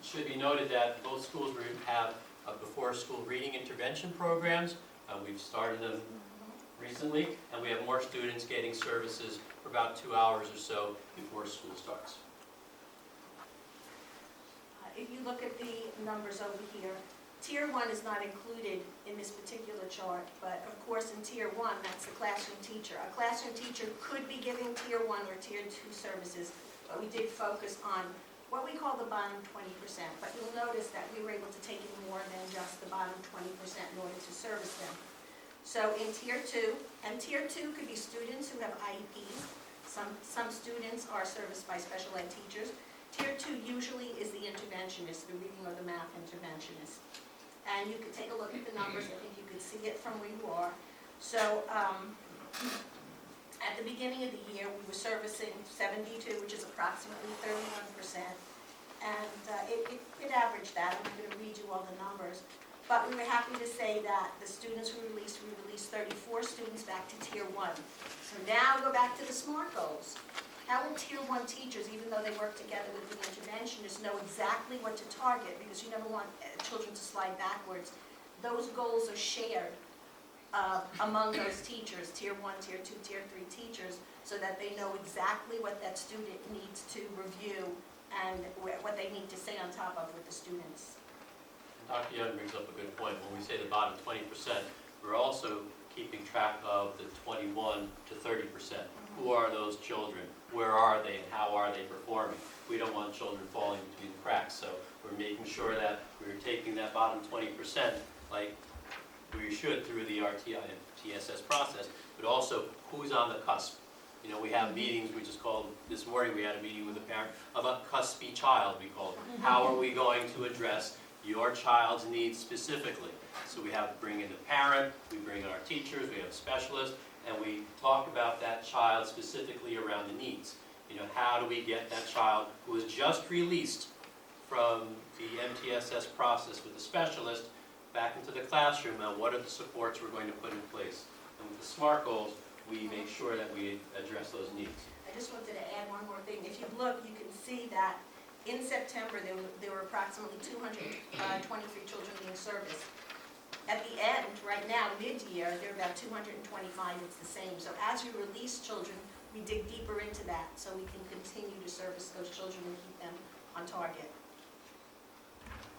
Should be noted that both schools have before-school reading intervention programs. We've started them recently, and we have more students getting services for about 2 hours or so before school starts. If you look at the numbers over here, Tier 1 is not included in this particular chart, but of course in Tier 1, that's the classroom teacher. A classroom teacher could be giving Tier 1 or Tier 2 services, but we did focus on what we call the bottom 20%. But you'll notice that we were able to take in more than just the bottom 20% in order to service them. So in Tier 2, and Tier 2 could be students who have IEPs. Some students are serviced by special ed teachers. Tier 2 usually is the interventionist, the reading or the math interventionist. And you could take a look at the numbers. I think you could see it from where you are. So at the beginning of the year, we were servicing 72, which is approximately 31%. And it averaged that. I'm not going to read you all the numbers. But we were happy to say that the students we released 34 students back to Tier 1. So now go back to the SMART goals. How will Tier 1 teachers, even though they work together with the interventionists, know exactly what to target? Because you never want children to slide backwards. Those goals are shared among those teachers, Tier 1, Tier 2, Tier 3 teachers, so that they know exactly what that student needs to review and what they need to stay on top of with the students. Dr. Young brings up a good point. When we say the bottom 20%, we're also keeping track of the 21 to 30%. Who are those children? Where are they and how are they performing? We don't want children falling between the cracks, so we're making sure that we're taking that bottom 20% like we should through the RTI and TSS process, but also who's on the cusp. We have meetings, we just called, this morning we had a meeting with a parent of a cuspy child, we called it. How are we going to address your child's needs specifically? So we have to bring in the parent, we bring in our teachers, we have specialists, and we talk about that child specifically around the needs. How do we get that child who was just released from the MTSS process with the specialist back into the classroom, and what are the supports we're going to put in place? And with the SMART goals, we make sure that we address those needs. I just wanted to add one more thing. If you look, you can see that in September there were approximately 223 children being serviced. At the end, right now, mid-year, there are about 225, it's the same. So as we release children, we dig deeper into that so we can continue to service those children and keep them on target.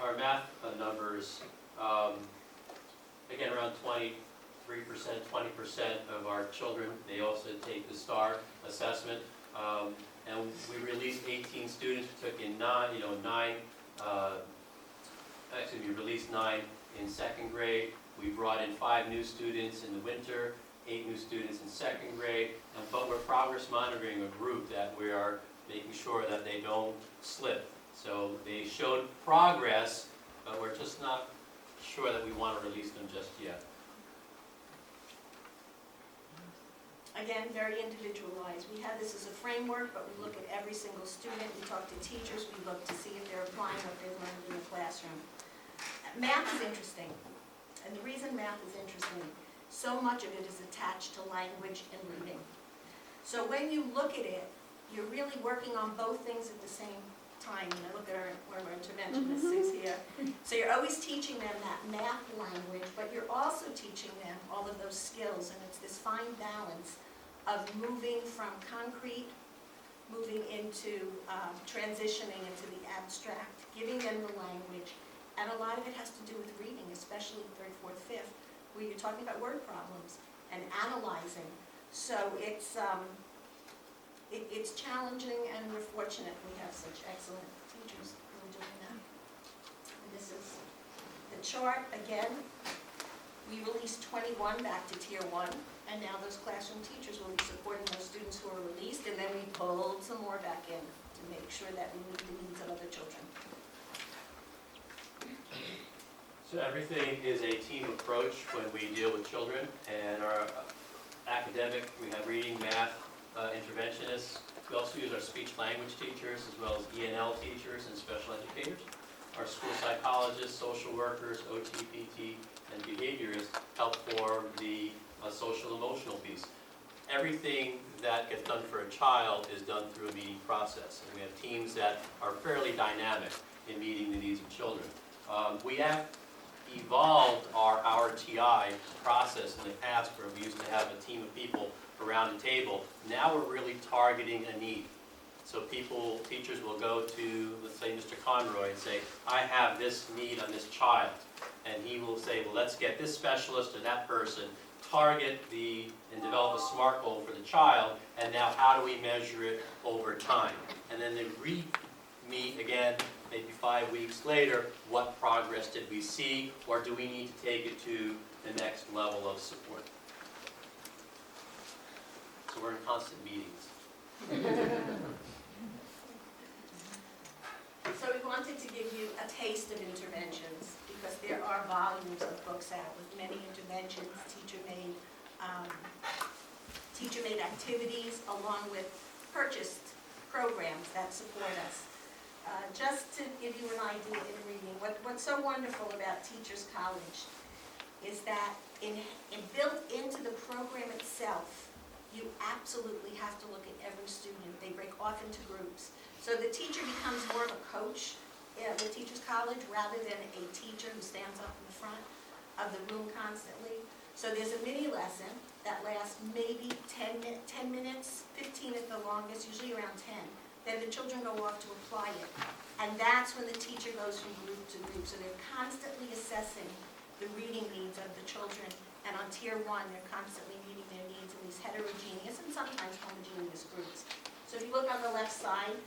Our math numbers, again, around 23% 3%, 20% of our children. They also take the STAR assessment. And we released 18 students. We took in we released 9 in second grade. We brought in 5 new students in the winter, 8 new students in second grade. But we're progress monitoring a group that we are making sure that they don't slip. So they showed progress, but we're just not sure that we want to release them just yet. Again, very individualized. We have this as a framework, but we look at every single student. We talk to teachers. We look to see if they're applying what they've learned in the classroom. Math is interesting. And the reason math is interesting, so much of it is attached to language and reading. So when you look at it, you're really working on both things at the same time. And I look at one of our interventionists is here. So you're always teaching them that math language, but you're also teaching them all of those skills. And it's this fine balance of moving from concrete, moving into transitioning into the abstract, giving them the language. And a lot of it has to do with reading, especially 3rd, 4th, 5th, where you're talking about word problems and analyzing. So it's challenging, and we're fortunate we have such excellent teachers who are doing that. And this is the chart again. We released 21 back to Tier 1, and now those classroom teachers will be supporting those students who are released, and then we pulled some more back in to make sure that we meet the needs of other children. So everything is a team approach when we deal with children, and our academic, we have reading, math, interventionists. We also use our speech language teachers as well as ENL teachers and special educators. Our school psychologists, social workers, OT, PT, and behaviorists help form the social emotional piece. Everything that gets done for a child is done through a meeting process. And we have teams that are fairly dynamic in meeting the needs of children. We have evolved our TI process in the past, where we used to have a team of people around a table. Now we're really targeting a need. So teachers will go to, let's say, Mr. Conroy and say, I have this need on this child. And he will say, well, let's get this specialist or that person, target and develop a SMART goal for the child, and now how do we measure it over time? And then they re-meet again, maybe 5 weeks later, what progress did we see, or do we need to take it to the next level of support? So we're in constant meetings. So we wanted to give you a taste of interventions, because there are volumes of books out with many interventions, teacher-made activities, along with purchased programs that support us. Just to give you an idea in reading, what's so wonderful about Teachers College is that built into the program itself, you absolutely have to look at every student. They break off into groups. So the teacher becomes more of a coach with Teachers College rather than a teacher who stands up in the front of the room constantly. So there's a mini lesson that lasts maybe 10 minutes, 15 at the longest, usually around 10. Then the children go off to apply it. And that's when the teacher goes from group to group. So they're constantly assessing the reading needs of the children. And on Tier 1, they're constantly meeting their needs in these heterogeneous and sometimes homogeneous groups. So if you look on the left side,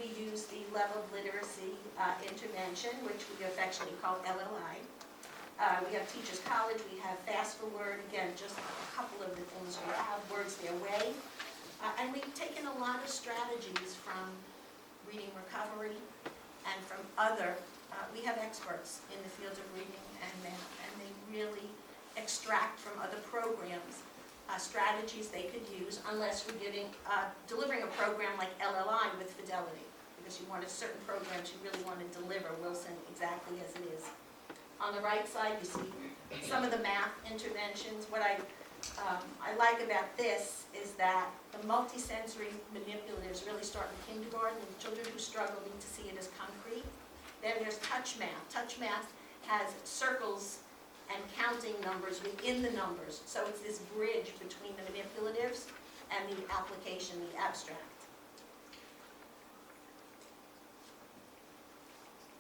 we use the level of literacy intervention, which we affectionately call LLI. We have Teachers College, we have Fast for Word, again, just a couple of the things we have, Words Their Way. And we've taken a lot of strategies from reading recovery and from other, we have experts in the field of reading and math, and they really extract from other programs strategies they could use, unless we're delivering a program like LLI with fidelity, because you want a certain programs you really want to deliver Wilson exactly as it is. On the right side, you see some of the math interventions. What I like about this is that the multisensory manipulatives really start in kindergarten, and children who struggle need to see it as concrete. Then there's touch math. Touch math has circles and counting numbers within the numbers. So it's this bridge between the manipulatives and the application, the abstract.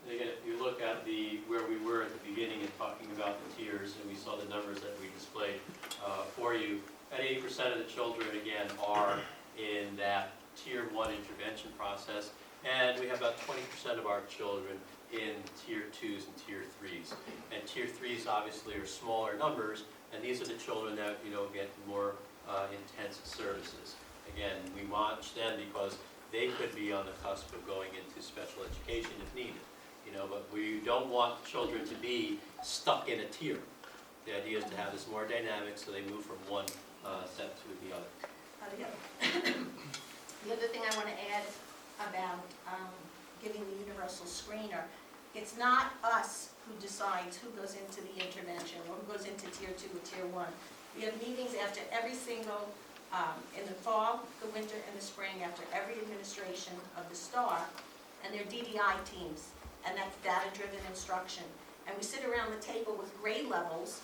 And again, if you look at where we were at the beginning and talking about the tiers, and we saw the numbers that we displayed, for you. About 80% of the children, again, are in that Tier 1 intervention process, and we have about 20% of our children in Tier 2s and Tier 3s. And Tier 3s obviously are smaller numbers, and these are the children that, get more intense services. Again, we watch them because they could be on the cusp of going into special education if needed. But we don't want children to be stuck in a tier. The idea is to have this more dynamic so they move from one set to the other. The other thing I want to add about giving the universal screener, it's not us who decides who goes into the intervention or who goes into Tier 2 or Tier 1. We have meetings after every single, in the fall, the winter, and the spring, after every administration of the STAR, and their DDI teams, and that's data-driven instruction. And we sit around the table with grade levels,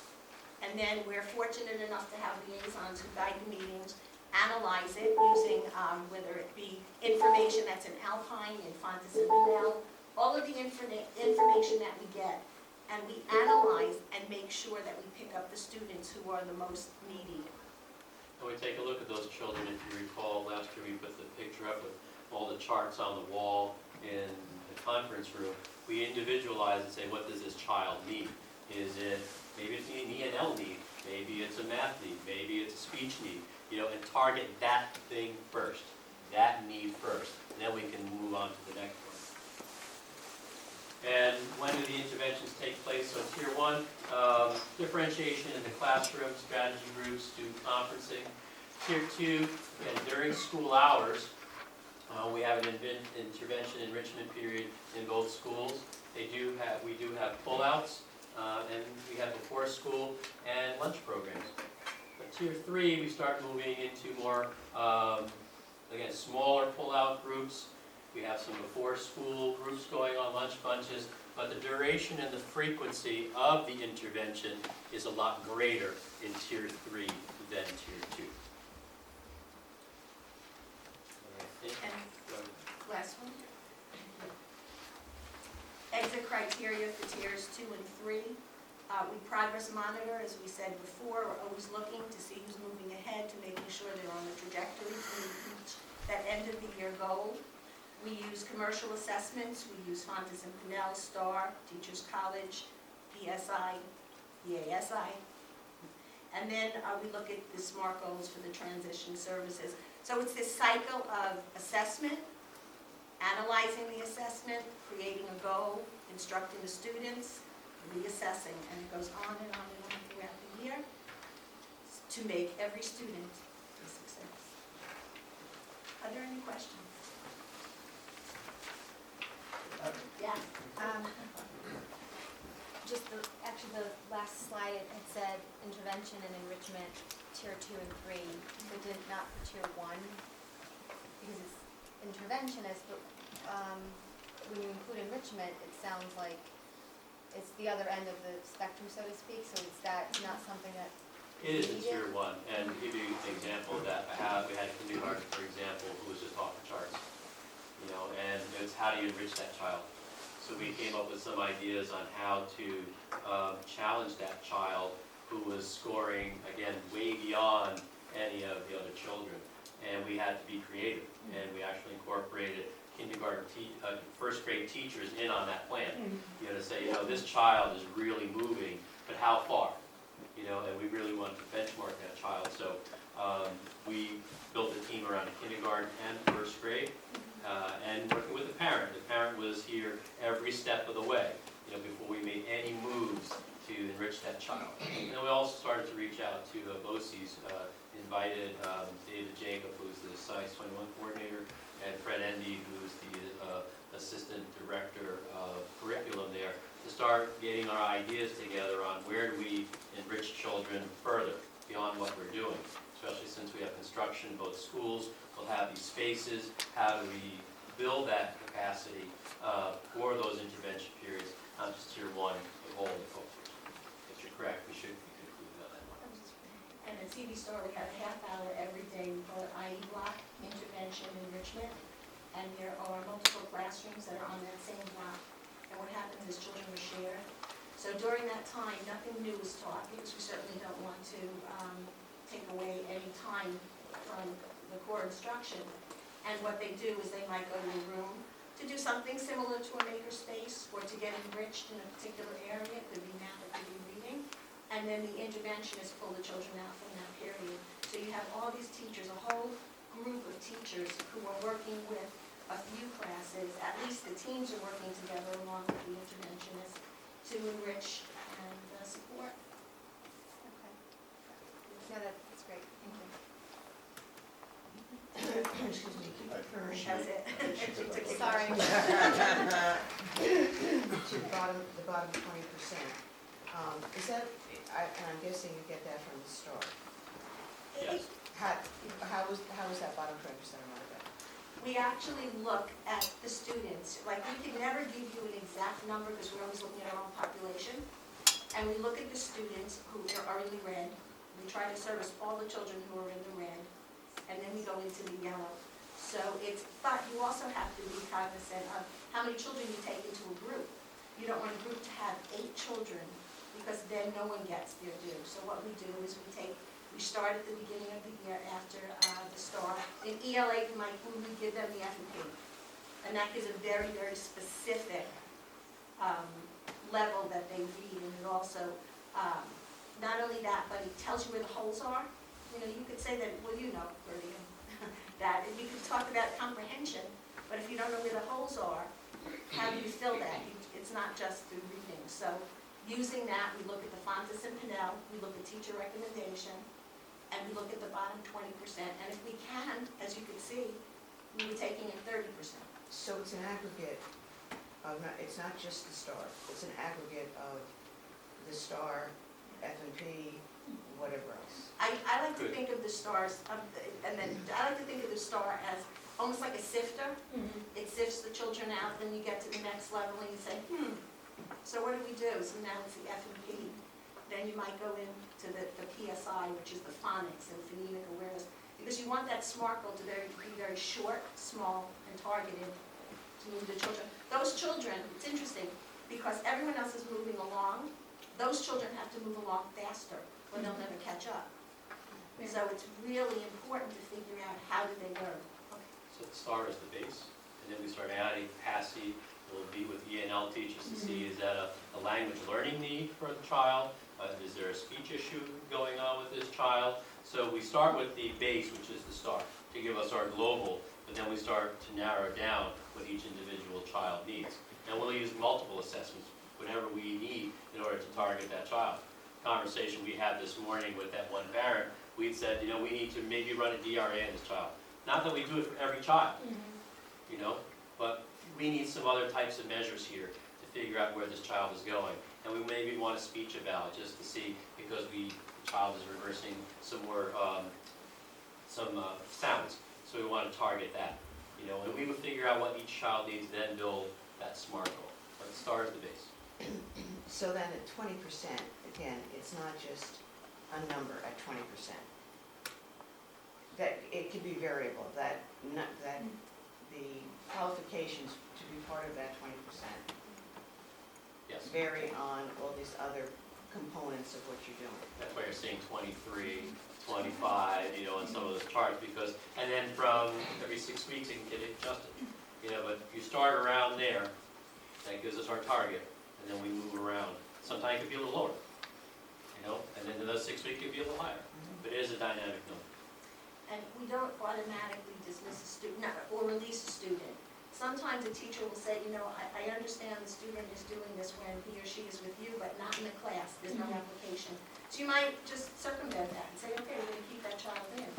and then we're fortunate enough to have liaisons who guide the meetings, analyze it using whether it be information that's in Alpine, in Fontes and Pinnell, all of the information that we get, and we analyze and make sure that we pick up the students who are the most needy. And we take a look at those children. If you recall, last year we put the picture up with all the charts on the wall in the conference room. We individualize and say, what does this child need? Is it, maybe it's an E&L need, maybe it's a math need, maybe it's a speech need, and target that thing first, that need first, and then we can move on to the next one. And when do the interventions take place? So Tier 1, differentiation in the classroom, strategy groups, student conferencing. Tier 2, again, during school hours, we have an intervention enrichment period in both schools. We do have pullouts, and we have before school and lunch programs. But Tier 3, we start moving into more, again, smaller pullout groups. We have some before school groups going on, lunch bunches, but the duration and the frequency of the intervention is a lot greater in Tier 3 than Tier 2. And last one. Exit criteria for Tiers 2 and 3. We progress monitor, as we said before. We're always looking to see who's moving ahead, to making sure they're on the trajectory to reach that end of the year goal. We use commercial assessments. We use Fontes and Pinnell, STAR, Teachers College, PSI, EASI. And then we look at the SMART goals for the transition services. So it's this cycle of assessment, analyzing the assessment, creating a goal, instructing the students, reassessing, and it goes on and on and on throughout the year to make every student a success. Are there any questions? Yeah. Just actually the last slide, it said intervention and enrichment, Tier 2 and 3, but not for Tier 1, because it's interventionist, but when you include enrichment, it sounds like it's the other end of the spectrum, so to speak, so it's not something that It is in Tier 1, and to give you an example of that, we had a kindergarten, for example, who was just off the charts, and it's how do you enrich that child? So we came up with some ideas on how to challenge that child who was scoring, again, way beyond any of the other children. And we had to be creative, and we actually incorporated kindergarten, first grade teachers in on that plan. To say, this child is really moving, but how far? And we really wanted to benchmark that child. So we built a team around a kindergarten and first grade, and working with the parent. The parent was here every step of the way, before we made any moves to enrich that child. And then we also started to reach out to BOCES, invited David Jacob, who's the Science 21 coordinator, and Fred Endy, who's the assistant director of curriculum there, to start getting our ideas together on where do we enrich children further beyond what we're doing, especially since we have construction in both schools. We'll have these spaces. How do we build that capacity for those intervention periods, not just Tier 1, but all the cultures? If you're correct, we should be concluded on that one. And at CD Star, we have a half hour every day. We call it IE block, intervention enrichment. And there are multiple classrooms that are on that same block. And what happens is children are shared. So during that time, nothing new was taught, because we certainly don't want to take away any time from the core instruction. And what they do is they might go to a room to do something similar to a makerspace, or to get enriched in a particular area. It could be math, it could be reading. And then the interventionists pull the children out from that period. So you have all these teachers, a whole group of teachers who are working with a few classes. At least the teams are working together along with the interventionists to enrich and support. Okay. No, that's great, thank you. Excuse me, keep it first. That's it. Sorry. To the bottom 20%, is that, and I'm guessing you get that from the start. Yes. How is that bottom 20% arrived at? We actually look at the students, like we can never give you an exact number because we're always looking at our own population. And we look at the students who are in the red. We try to service all the children who are in the red. And then we go into the yellow. So but you also have to be cognizant of how many children you take into a group. You don't want a group to have 8 children, because then no one gets their due. So what we do is we start at the beginning of the year after the STAR. In ELA, we give them the F&P. And that gives a very, very specific level that they read. And it also, not only that, but it tells you where the holes are. You know, you could say that, well, you know, Bertie, that you could talk about comprehension, but if you don't know where the holes are, how do you fill that? It's not just through reading. So using that, we look at the Fontes and Pinnell, we look at teacher recommendation, and we look at the bottom 20%. And if we can, as you can see, we were taking in 30%. So it's an aggregate of, it's not just the STAR, it's an aggregate of the STAR, F&P, whatever else. I like to think of the stars, and then I like to think of the STAR as almost like a sifter. It sifts the children out, then you get to the next level and you say, so what do we do? So now it's the F&P. Then you might go into the PSI, which is the phonics and phonemic awareness, because you want that SMART goal to be very short, small, and targeted to move the children. Those children, it's interesting, because everyone else is moving along, those children have to move along faster, or they'll never catch up. So it's really important to figure out how do they learn. So the STAR is the base, and then we start adding PASI. We'll be with ENL teachers to see, is that a language learning need for the child? Is there a speech issue going on with this child? So we start with the base, which is the STAR, to give us our global, but then we start to narrow down what each individual child needs. And we'll use multiple assessments, whatever we need in order to target that child. Conversation we had this morning with that one parent, we'd said, you know, we need to maybe run a DRA on this child. Not that we do it for every child, you know, but we need some other types of measures here to figure out where this child is going. And we maybe want a speech eval just to see, because the child is reversing some more, sounds. So we want to target that, you know, and we would figure out what each child needs, then build that SMART goal. But it starts the base. So then at 20%, again, it's not just a number at 20%. That it could be variable, that the qualifications to be part of that 20% Yes. vary on all these other components of what you're doing. That's why you're seeing 23, 25, you know, on some of those charts, because, and then from every 6 weeks it can get adjusted. You know, but you start around there, that gives us our target, and then we move around. Sometimes it could be a little lower, you know, and then another 6 weeks could be a little higher. But it is a dynamic number. And we don't automatically dismiss a student, or release a student. Sometimes a teacher will say, you know, I understand the student is doing this when he or she is with you, but not in the class, there's no application. So you might just circumvent that and say, okay, we're gonna keep that child in.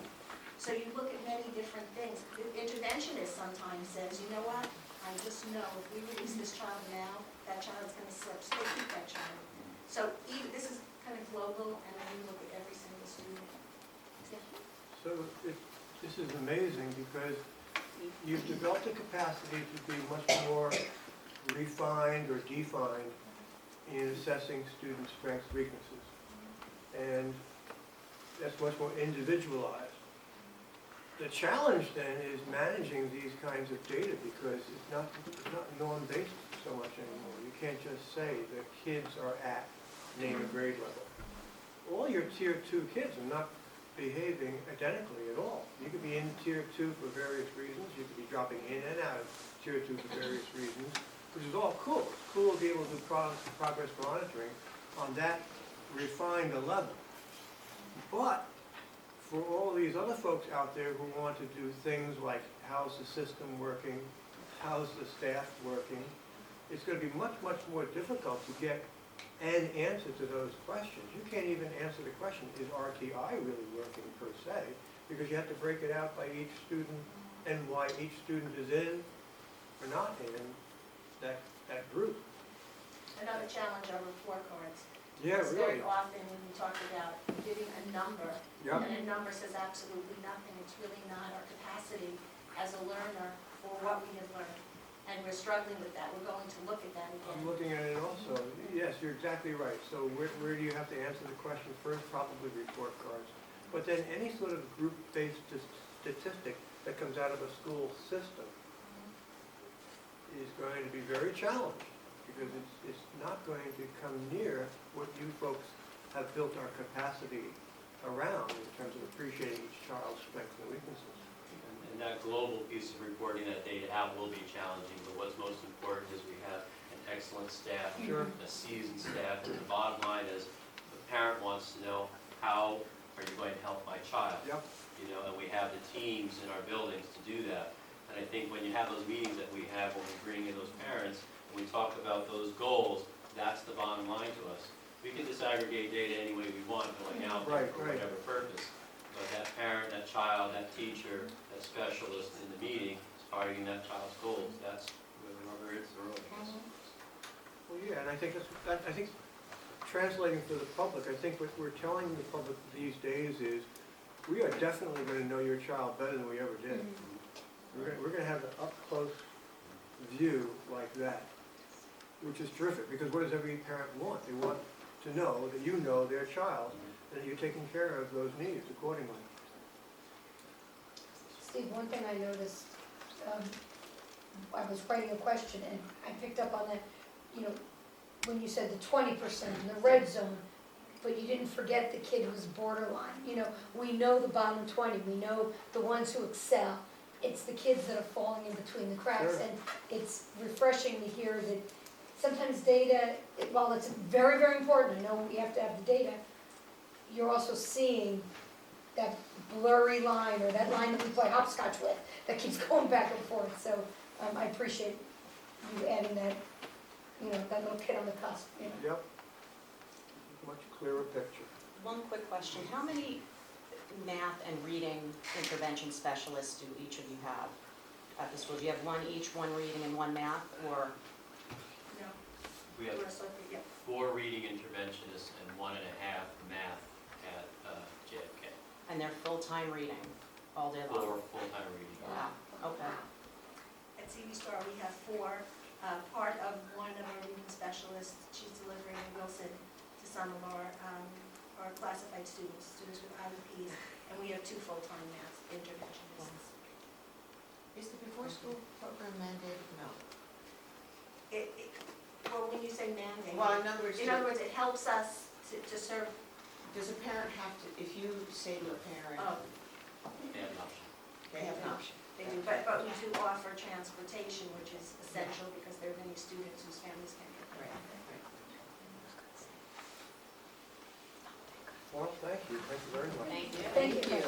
So you look at many different things. The interventionist sometimes says, you know what, I just know if we release this child now, that child's gonna slip, so they keep that child. So this is kind of global, and then you look at every single student. Yeah. So this is amazing, because you've developed the capacity to be much more refined or defined in assessing student strengths, weaknesses. And that's much more individualized. The challenge then is managing these kinds of data because it's not norm-based so much anymore. You can't just say the kids are at name a grade level. All your tier 2 kids are not behaving identically at all. You could be in tier 2 for various reasons. You could be dropping in and out of tier 2 for various reasons, which is all cool. It's cool to be able to do progress monitoring on that refined a level. But for all these other folks out there who want to do things like how's the system working, how's the staff working, it's going to be much, much more difficult to get an answer to those questions. You can't even answer the question, is RTI really working per se? Because you have to break it out by each student and why each student is in or not in that group. Another challenge are report cards. Yeah, Because really. very often when we talk about giving a number, Yep. and a number says absolutely nothing, it's really not our capacity as a learner for what we have learned. And we're struggling with that, we're going to look at that I'm again. looking at it also. Yes, you're exactly right. So where do you have to answer the question first? Probably report cards. But then any sort of group-based statistic that comes out of a school system is going to be very challenged because it's not going to come near what you folks have built our capacity around in terms of appreciating each child's strengths and weaknesses. And that global piece of reporting that data out will be challenging, but what's most important is we have an excellent staff, Sure. a seasoned staff, and the bottom line is the parent wants to know, how are you going to help my child? Yep. You know, and we have the teams in our buildings to do that. And I think when you have those meetings that we have, when we bring in those parents, and we talk about those goals, that's the bottom line to us. We can disaggregate data any way we want, going out there for whatever purpose. But that parent, that child, that teacher, that specialist in the meeting is targeting that child's goals. That's where the rubber hits the road. Well, yeah, and I think I think translating to the public, I think what we're telling the public these days is we are definitely going to know your child better than we ever did. We're going to have an up-close view like that, which is terrific, because what does every parent want? They want to know that you know their child, and that you're taking care of those needs accordingly. Steve, one thing I noticed, I was writing a question and I picked up on that, you know, when you said the 20% in the red zone, but you didn't forget the kid who's borderline. You know, we know the bottom 20, we know the ones who excel. It's the kids that are falling in between the cracks, Sure. and it's refreshing to hear that sometimes data, while it's very, very important, I know we have to have the data, you're also seeing that blurry line, or that line that we play hopscotch with, that keeps going back and forth. So I appreciate you adding that, you know, that little kid on the cusp. You know. Yep. Much clearer picture. One quick question, how many math and reading intervention specialists do each of you have at the school? Do you have one each, one reading and one math, or? No. We have We're selected, yeah. 4 reading interventionists and 1.5 math at JFK. And they're full-time reading all day 4 long? full-time reading. Wow, okay. At CD Star, we have 4. Part of one of our reading specialists, she's delivering in Wilson to some of our classified students with IEPs, and we have 2 full-time math interventionists. Is the before-school program mandated? No. Well, when you say mandate, Well, in other words, it helps us to serve. Does a parent have to, if you say to a parent, They have an option. they have an option? They do, but we do offer transportation, which is essential because there are many students whose families can't get there. Well, thank you very much. Thank you. Thank you.